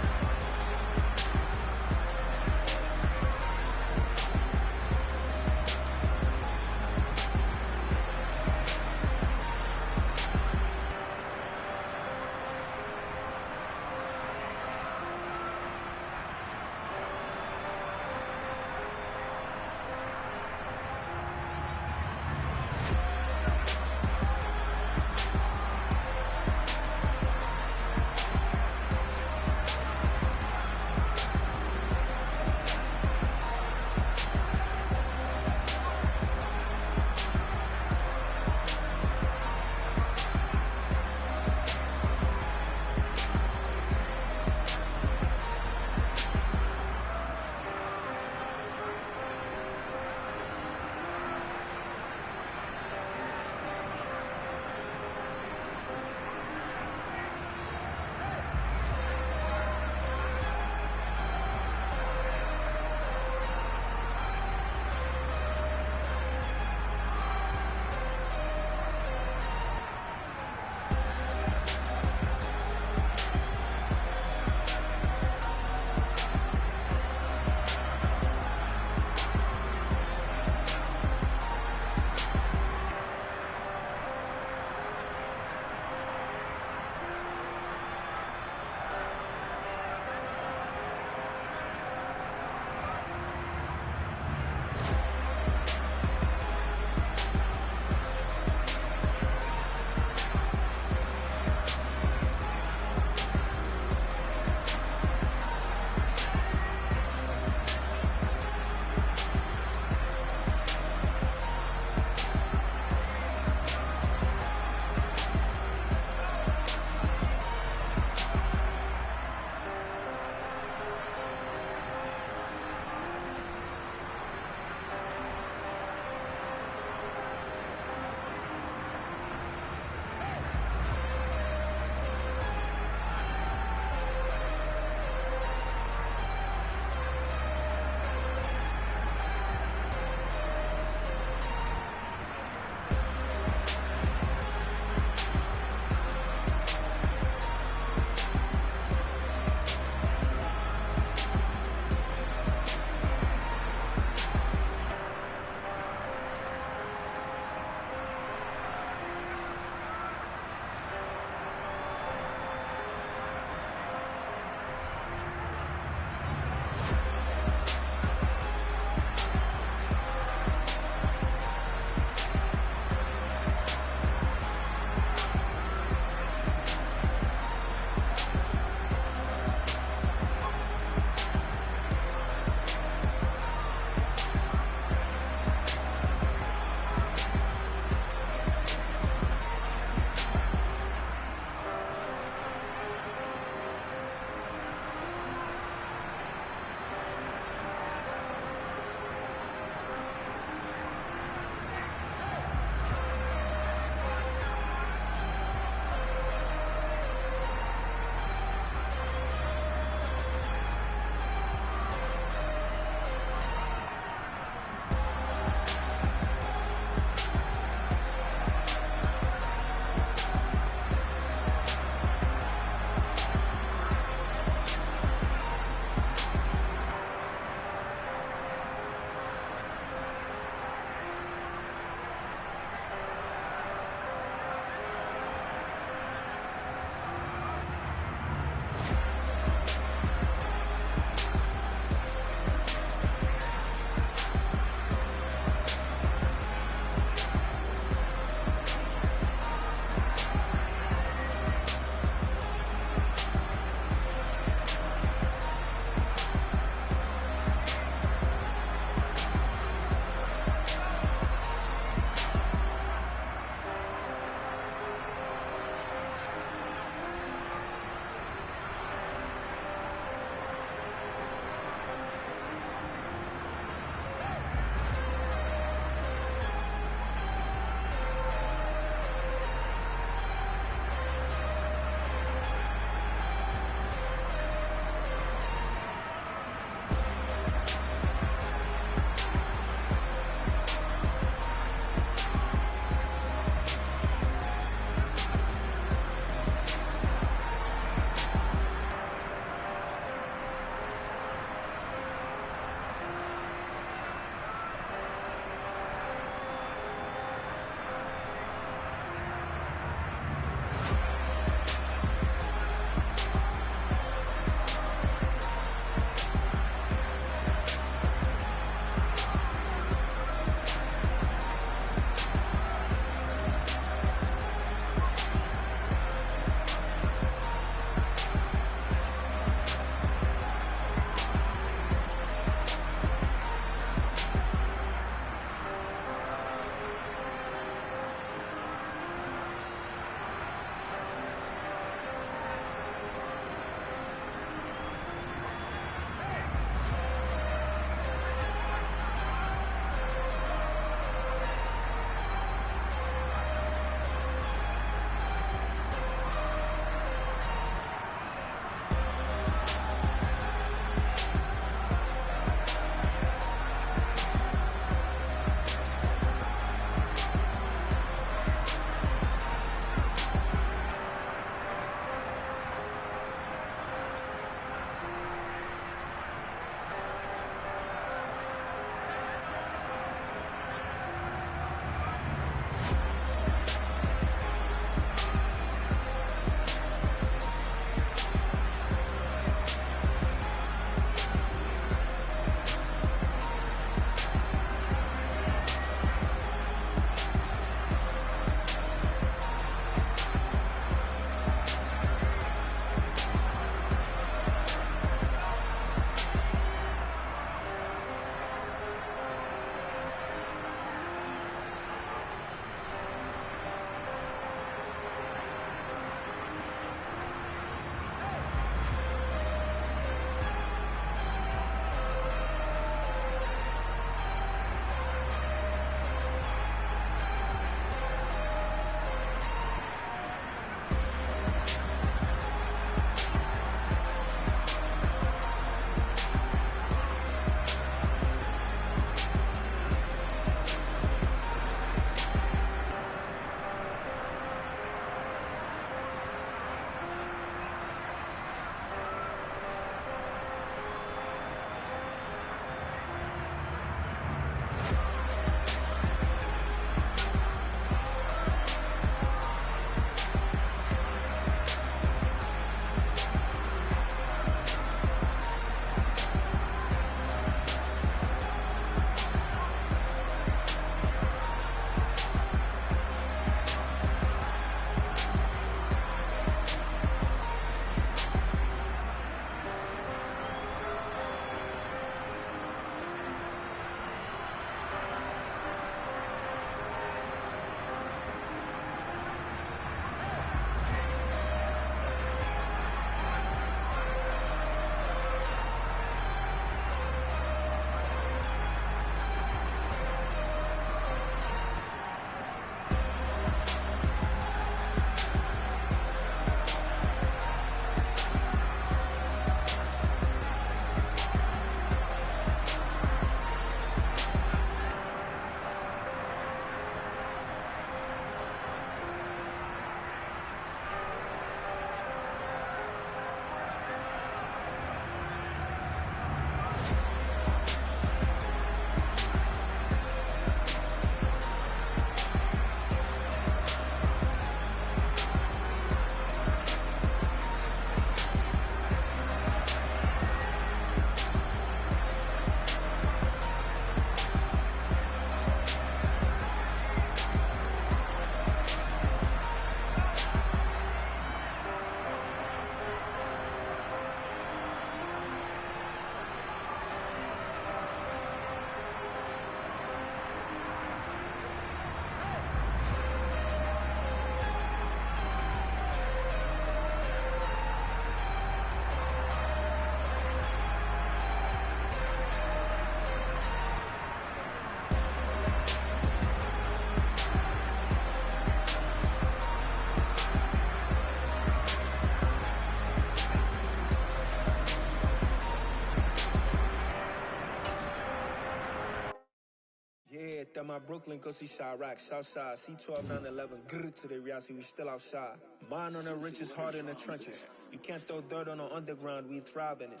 Speaker 6: my Brooklyn, go see Chirac, Southside, C12, 911, grrr to the reality, we still outside. Mine on the riches, hard in the trenches. You can't throw dirt on the underground, we thrive in it.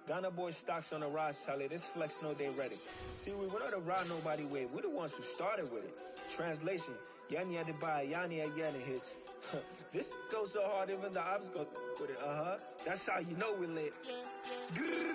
Speaker 6: Ghana boys stocks on the rise, Charlie, this flex know they ready. See, we not to ride nobody wave, we the ones who started with it. Translation, Yani had to buy, Yani had Yanni hits. This goes so hard, even the ops go with it, That's how you know we lit. Grrr.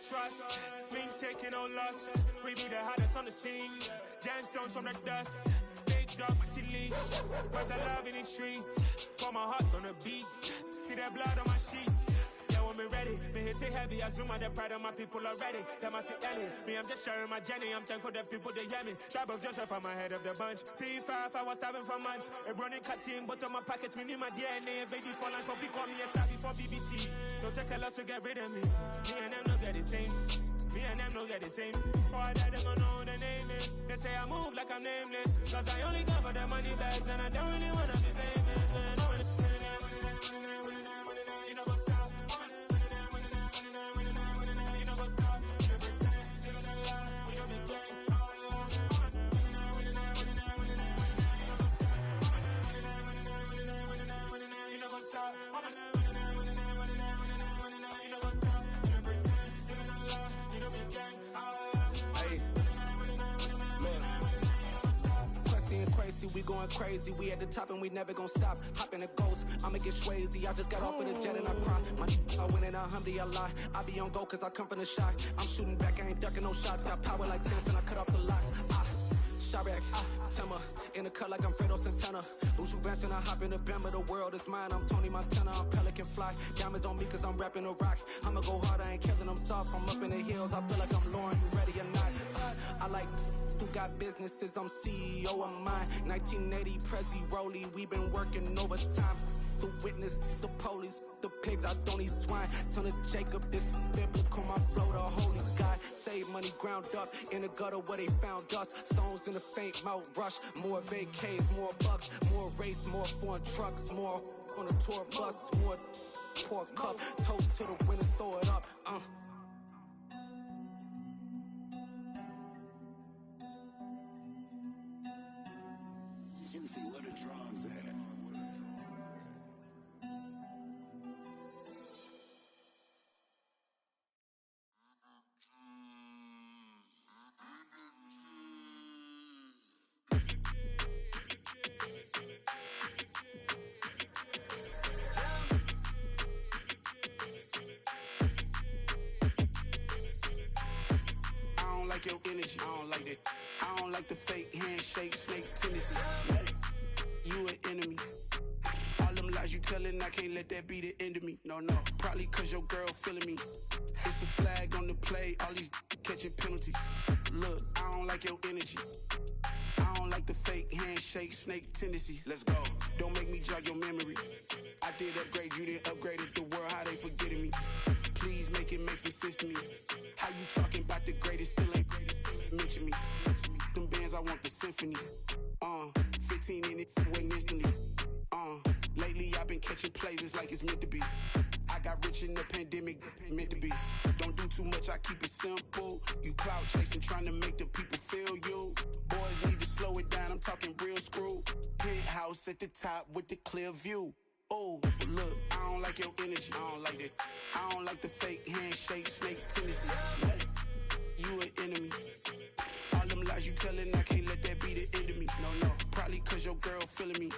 Speaker 7: Trust, we ain't taking no loss. We be the hottest on the scene. Gemstones from the dust. Big dog, pretty leash. Where's the love in the streets? Pour my heart on the beat. See that blood on my sheets. Yeah, when me ready, me hit it heavy. I zoom out the pride of my people already. Them I see Ellie. Me, I'm just sharing my journey. I'm thankful the people they hear me. Tribe of Joseph, I'm ahead of the bunch. P5, I was starving for months. A running cutscene, but on my pockets, me need my DNA. Baby for lunch, but we call me a star before BBC. Don't take a lot to get rid of me. Me and them don't get the same. Me and them don't get the same. All that them don't know who the name is. They say I move like I'm nameless. Cause I only cover the money bags and I don't really wanna be famous. Man. You know what's up? You know what's up? You pretend, you know the lie. We don't be gang. You know what's up?
Speaker 8: Crazy, we going crazy. We at the top and we never gonna stop. Hop in a ghost, I'ma get swayzy. I just got off of the jet and I cry. I win in a Humvee, I lie. I be on go cause I come from the shot. I'm shooting back, I ain't ducking no shots. Got power like Samson, I cut off the locks. Chirac, Timmer, in the cut like I'm Fredo Santana. Buju Banton, I hop in the Bama, the world is mine. I'm Tony Montana, I'm Pelican Fly. Diamonds on me cause I'm rapping a rock. I'ma go hard, I ain't killing them soft. I'm up in the hills, I feel like I'm Lauren, you ready or not? I like who got businesses, I'm CEO of mine. 1980, Prezi Rolly, we been working overtime. The witness, the police, the pigs, I don't eat swine. Son of Jacob, this biblical, my flow, the holy God. Save money ground up in the gutter where they found us. Stones in the faint mouth rush. More vacays, more bucks, more race, more foreign trucks, more on a tour bus, more pour cup. Toast to the winners, throw it up.
Speaker 9: Juicy, where the drums at?
Speaker 8: Your energy, I don't like that. I don't like the fake handshake, snake tendency. You an enemy. All them lies you telling, I can't let that be the end of me. No, probably cause your girl feeling me. It's a flag on the play, all these catching penalties. Look, I don't like your energy. I don't like the fake handshake, snake tendency. Let's go. Don't make me jog your memory. I did upgrade, you didn't upgrade it. The world, how they forgetting me. Please make it make some sense to me. How you talking about the greatest, still ain't mention me. Them bands, I want the symphony. 15 in it, went instantly. Lately I've been catching plays, it's like it's meant to be. I got rich in the pandemic, meant to be. Don't do too much, I keep it simple. You clout chasing, trying to make the people feel you. Boys need to slow it down, I'm talking real screw. Penthouse at the top with the clear view. Oh, look, I don't like your energy, I don't like that. I don't like the fake handshake, snake tendency. You an enemy. All them lies you telling, I can't let that be the end of me. No, probably cause your girl feeling me.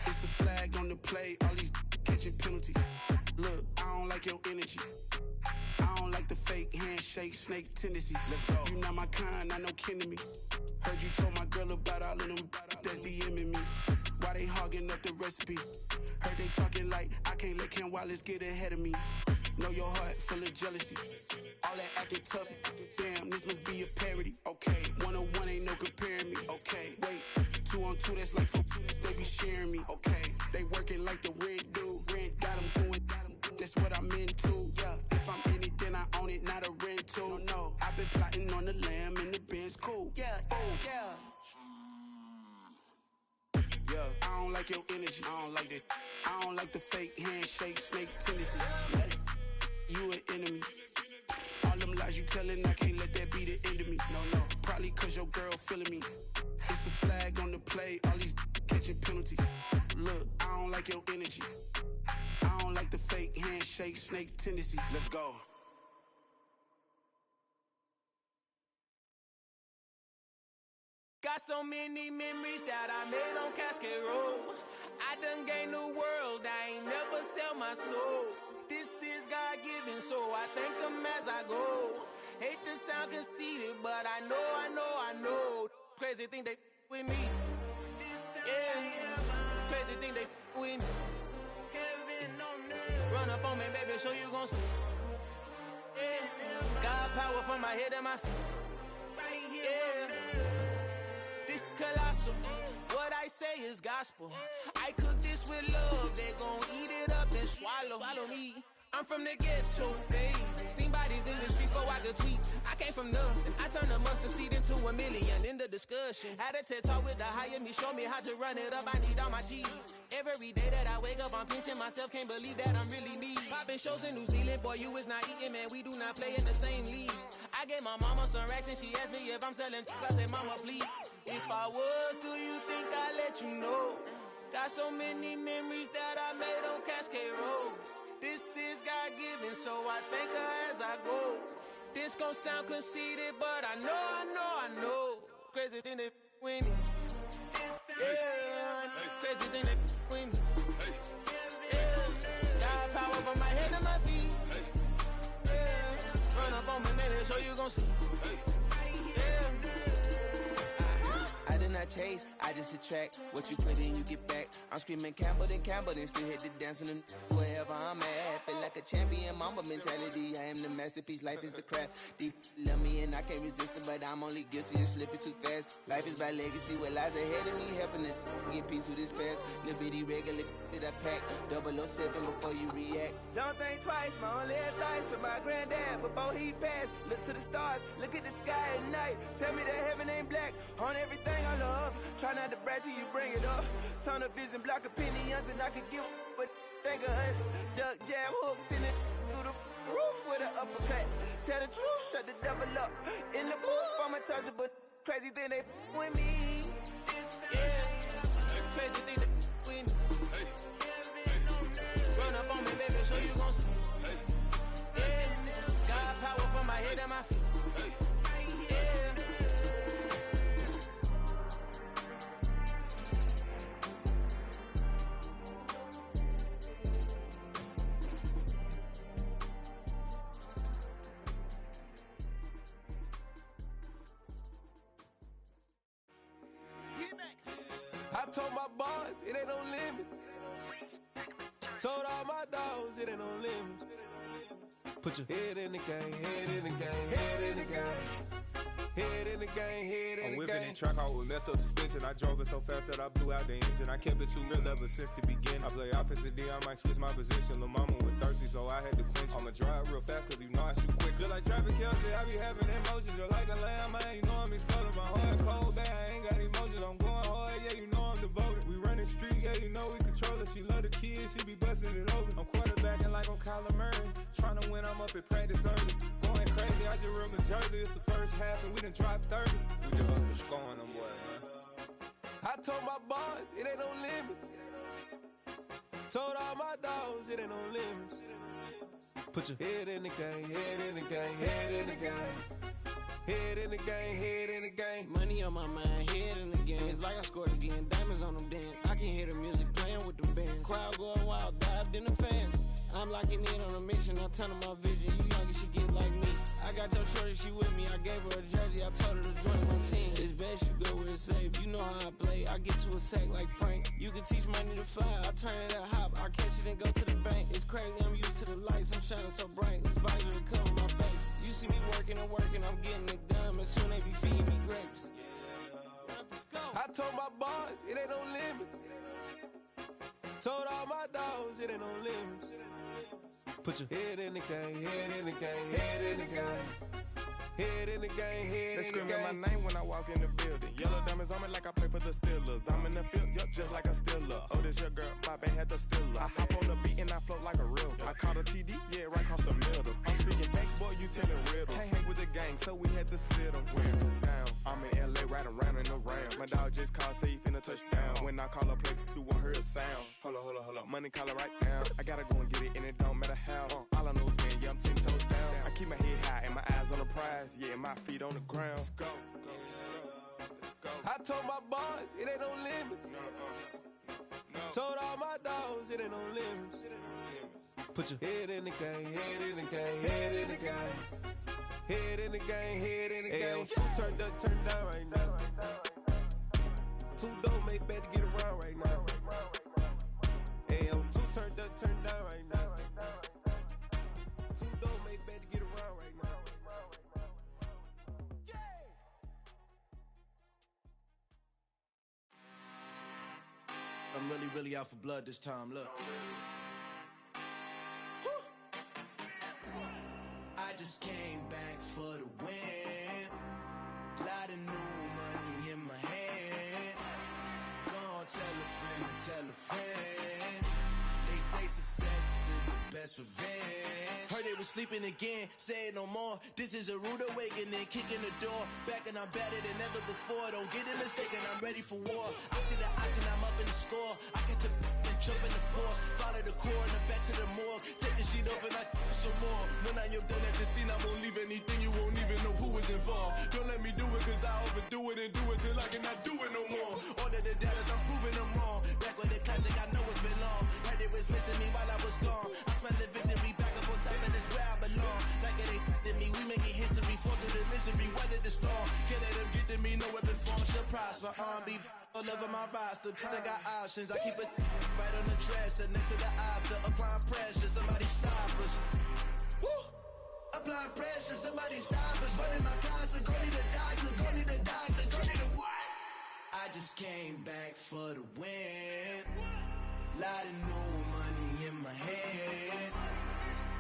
Speaker 8: It's a flag on the play, all these catching penalties. Look, I don't like your energy. I don't like the fake handshake, snake tendency. Let's go. You not my kind, I know kin to me. Heard you told my girl about all of them that's DMing me. Why they hogging up the recipe? Heard they talking like I can't let Ken Wallace get ahead of me. Know your heart full of jealousy. All that acting tough. Damn, this must be a parody. Okay, 101 ain't no comparing me. Okay, wait, 2 on 2, that's like 4. They be sharing me. Okay, they working like the rent do. Rent got them going. That's what I'm into. Yeah, if I'm in it, then I own it, not a rental. No, I've been plotting on the lamb and the Benz cool. Yeah, yeah. Yeah, I don't like your energy. I don't like that. I don't like the fake handshake, snake tendency. You an enemy. All them lies you telling, I can't let that be the end of me. No, probably cause your girl feeling me. It's a flag on the play, all these catching penalties. Look, I don't like your energy. I don't like the fake handshake, snake tendency. Let's go.
Speaker 9: Got so many memories that I made on Cascade Road. I done gained the world, I ain't never sell my soul. This is God-given, so I thank him as I go. Hate to sound conceited, but I know. Crazy thing they with me. Yeah, crazy thing they with me. Run up on me, baby, show you gon' see. Yeah, got power from my head and my feet. Yeah. Colossal, what I say is gospel. I cook this with love, they gon' eat it up and swallow me. I'm from the ghetto, babe. Seen bodies in the street before I could tweet. I came from nothing, I turned a mustard seed into a million. In the discussion, had a TED talk with the higher me, show me how to run it up. I need all my cheese. Every day that I wake up, I'm pinching myself. Can't believe that I'm really me. Popping shows in New Zealand, boy, you is not eating, man. We do not play in the same league. I gave my mama some racks and she asked me if I'm selling. I said, mama, please. If I was, do you think I'd let you know? Got so many memories that I made on Cascade Road. This is God-given, so I thank her as I go. This gon' sound conceited, but I know. Crazy thing they with me. Yeah, crazy thing they with me. Yeah, got power from my head to my feet. Yeah, run up on me, maybe so you gon' see.
Speaker 10: I chase, I just attract what you put in, you get back. I'm screaming Campbell, then still hit the dancing and wherever I'm at. Feel like a champion, mamba mentality. I am the masterpiece, life is the crap. Deep love me and I can't resist it, but I'm only guilty of slipping too fast. Life is by legacy, what lies ahead of me, helping to get peace with his past. Little bitty regular that I pack, 007 before you react. Don't think twice, my only advice for my granddad before he passed. Look to the stars, look at the sky at night. Tell me that heaven ain't black on everything I love. Try not to brag till you bring it up. Tunnel vision, block opinions, and I could give a but think of us. Duck jab hooks in it through the roof with an uppercut. Tell the truth, shut the devil up. In the booth, I'm untouchable. Crazy thing they with me.
Speaker 9: Yeah, crazy thing they with me. Run up on me, baby, so you gon' see. Yeah, got power from my head and my feet.
Speaker 11: I told my boys, it ain't no limits. Told all my dogs, it ain't no limits. Put your head in the game, head in the game, head in the game. Head in the game, head in the game. I'm whipping in track out with messed up suspension. I drove it so fast that I blew out the engine. I kept it too real ever since the beginning. I play offensive D, I might switch my position. Lil' mama was thirsty, so I had to quench. I'ma drive real fast, cause you know I shoot quick. Just like traffic Kelsey, I be having emotions. Just like a lamb, I ain't know I'm exploding. My heart cold, bad, I ain't got emotions. I'm going hard, yeah, you know I'm devoted. We running streets, yeah, you know we control it. She love the kids, she be busting it over. I'm quarterbacking like I'm Kyler Murray. Trying to win, I'm up at practice early. Going crazy, I just ripped the jersey. It's the first half and we done dropped 30. We just up to scoring them, boy, man. I told my boys, it ain't no limits. Told all my dogs, it ain't no limits. Put your head in the game, head in the game, head in the game. Head in the game, head in the game.
Speaker 12: Money on my mind, head in the game. It's like I scored again, diamonds on them dance. I can hear the music playing with the bands. Crowd going wild, dived in the fans. I'm locking in on a mission, I turn on my vision. You young, she get like me. I got your shorty, she with me. I gave her a jersey, I told her to join my team. It's best you go where it's safe. You know how I play, I I get to a sack like Frank. You can teach money to fly, I turn it at hop. I catch it and go to the bank. It's crazy, I'm used to the lights, I'm shining so bright. This visor to cover my face. You see me working and working, I'm getting it done. But soon they be feeding me grapes.
Speaker 11: I told my boys, it ain't no limits. Told all my dogs, it ain't no limits. Put your head in the game, head in the game, head in the game. Head in the game, head in the game. They screaming my name when I walk in the building. Yellow diamonds on me like I play for the Steelers. I'm in the field, yup, just like a Steeler. Oh, this your girl, my band had the Steeler. I hop on the beat and I float like a real. I caught a TD, yeah, right across the middle. I'm speaking facts, boy, you telling riddles. Can't hang with the gang, so we had to sit them down. I'm in LA, riding around in the Rams. My dog just called, say he finna touchdown. When I call a play, you won't hear a sound. Hold up, money call it right now. I gotta go and get it, and it don't matter how. All I know is, man, yeah, I'm 10 toes down. I keep my head high and my eyes on the prize. Yeah, my feet on the ground. Let's go. Let's go. I told my boys, it ain't no limits. No. Told all my dogs, it ain't no limits. Put your head in the game, head in the game, head in the game. Head in the game, head in the game. Two turned up, turned down right now. Two dope make bad to get around right now. Hey, two turned up, turned down right now. Two dope make bad to get around right now.
Speaker 13: I'm really out for blood this time, look. I just came back for the win. Lot of new money in my hand. Gonna tell a friend to tell a friend. They say success is the best revenge. Heard they was sleeping again, say it no more. This is a rude awakening, kicking the door. Back and I'm better than ever before. Don't get it mistaken, I'm ready for war. I see the option, I'm up in the score. I catch a and jump in the course. Follow the core and then back to the morgue. Take the sheet off and I some more. When I am done at the scene, I won't leave anything. You won't even know who was involved. Don't let me do it, cause I overdo it and do it till I cannot do it no more. All of the doubters, I'm proving them wrong. Back with the classic, I know it's been long. Heard they was missing me while I was gone. I smell the victory back up on top, and it's where I belong. Like it ain't to me, we making history. Fall through the misery, weather the storm. Can't let them get to me, no weapon form shall prosper. R&B all over my roster. I got options, I keep it right on the dresser. Next to the Oscar, applying pressure. Somebody stop us. Woo! Applying pressure, somebody stop us. Running my closet, go need a doctor, go need a doctor, go need a what? I just came back for the win. Lot of new money in my head.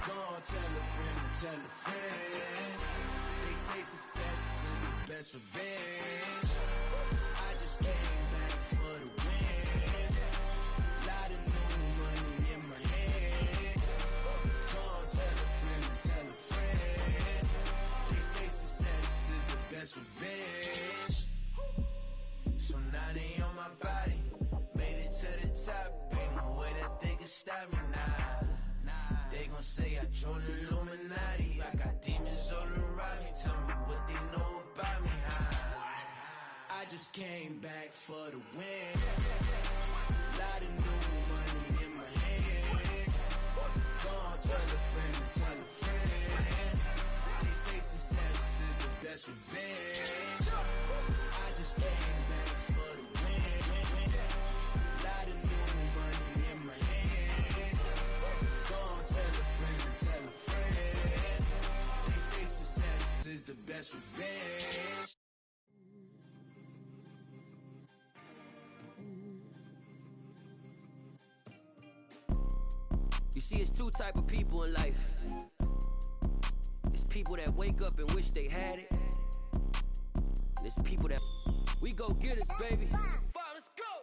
Speaker 13: Gonna tell a friend to tell a friend. They say success is the best revenge. I just came back for the win. Lot of new money in my head. Gonna tell a friend to tell a friend. They say success is the best revenge. So now they on my body. Made it to the top. Ain't no way that they can stop me now. They gon' say I joined the Illuminati. I got demons all around me. Tell me what they know about me, huh? I just came back for the win. Lot of new money in my hand. Gonna tell a friend to tell a friend. They say success is the best revenge. I just came back for the win. Lot of new money in my hand. Gonna tell a friend to tell a friend. They say success is the best revenge.
Speaker 14: You see, it's two type of people in life. It's people that wake up and wish they had it. And it's people that we go get us, baby.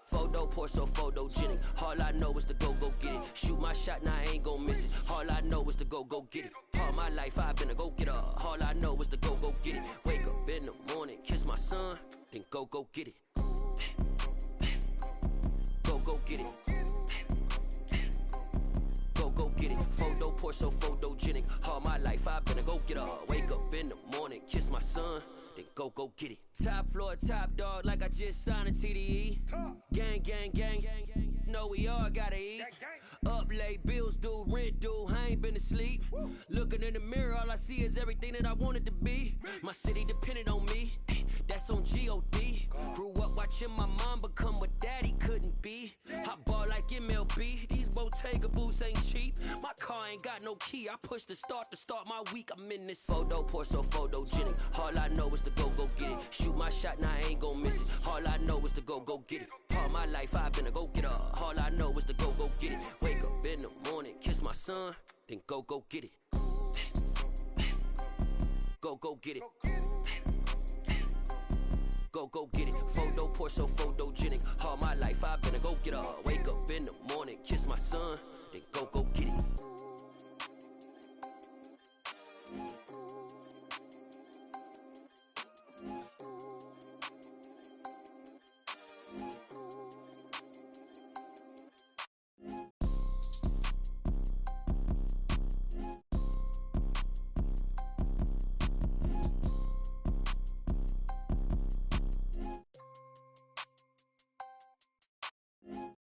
Speaker 14: Photo poor, so photogenic. All I know is to go get it. Shoot my shot, now I ain't gon' miss it. All I know is to go get it. All my life I've been a go-getter. All I know is to go get it. Wake up in the morning, kiss my son, then go get it. Go get it. Go get it. Photo poor, so photogenic. All my life I've been a go-getter. Wake up in the morning, kiss my son, then go get it. Top floor, top dog, like I just signed a TDE. Gang, gang, gang. No, we all gotta eat. Up late, bills due, rent due, I ain't been asleep. Looking in the mirror, all I see is everything that I wanted to be. My city depended on me, that's on G.O.D. Grew up watching my mom become what Bottega boots ain't cheap. My car ain't got no key. I push the start to start my week. I'm in this photo, pour so photogenic. All I know is to go get it. Shoot my shot, now I ain't gon' miss it. All I know is to go get it. All my life I've been a go-getter. All I know is to go get it. Wake up in the morning, kiss my son, then go get it. Go get it. Go get it. Photo, pour so photogenic. All my life I've been a go-getter. Wake up in the morning, kiss my son, then go get it.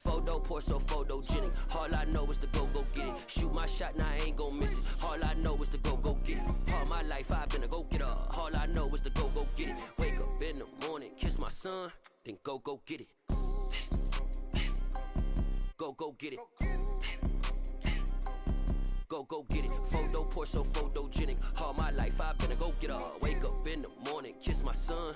Speaker 14: Photo, pour so photogenic. All I know is to go get it. Shoot my shot, now I ain't gon' miss it. All I know is to go get it. All my life I've been a go-getter. All I know is to go get it. Wake up in the morning, kiss my son, then go get it. Go get it. Go get it. Photo, pour so photogenic. All my life I've been a go-getter. Wake up in the morning, kiss my son,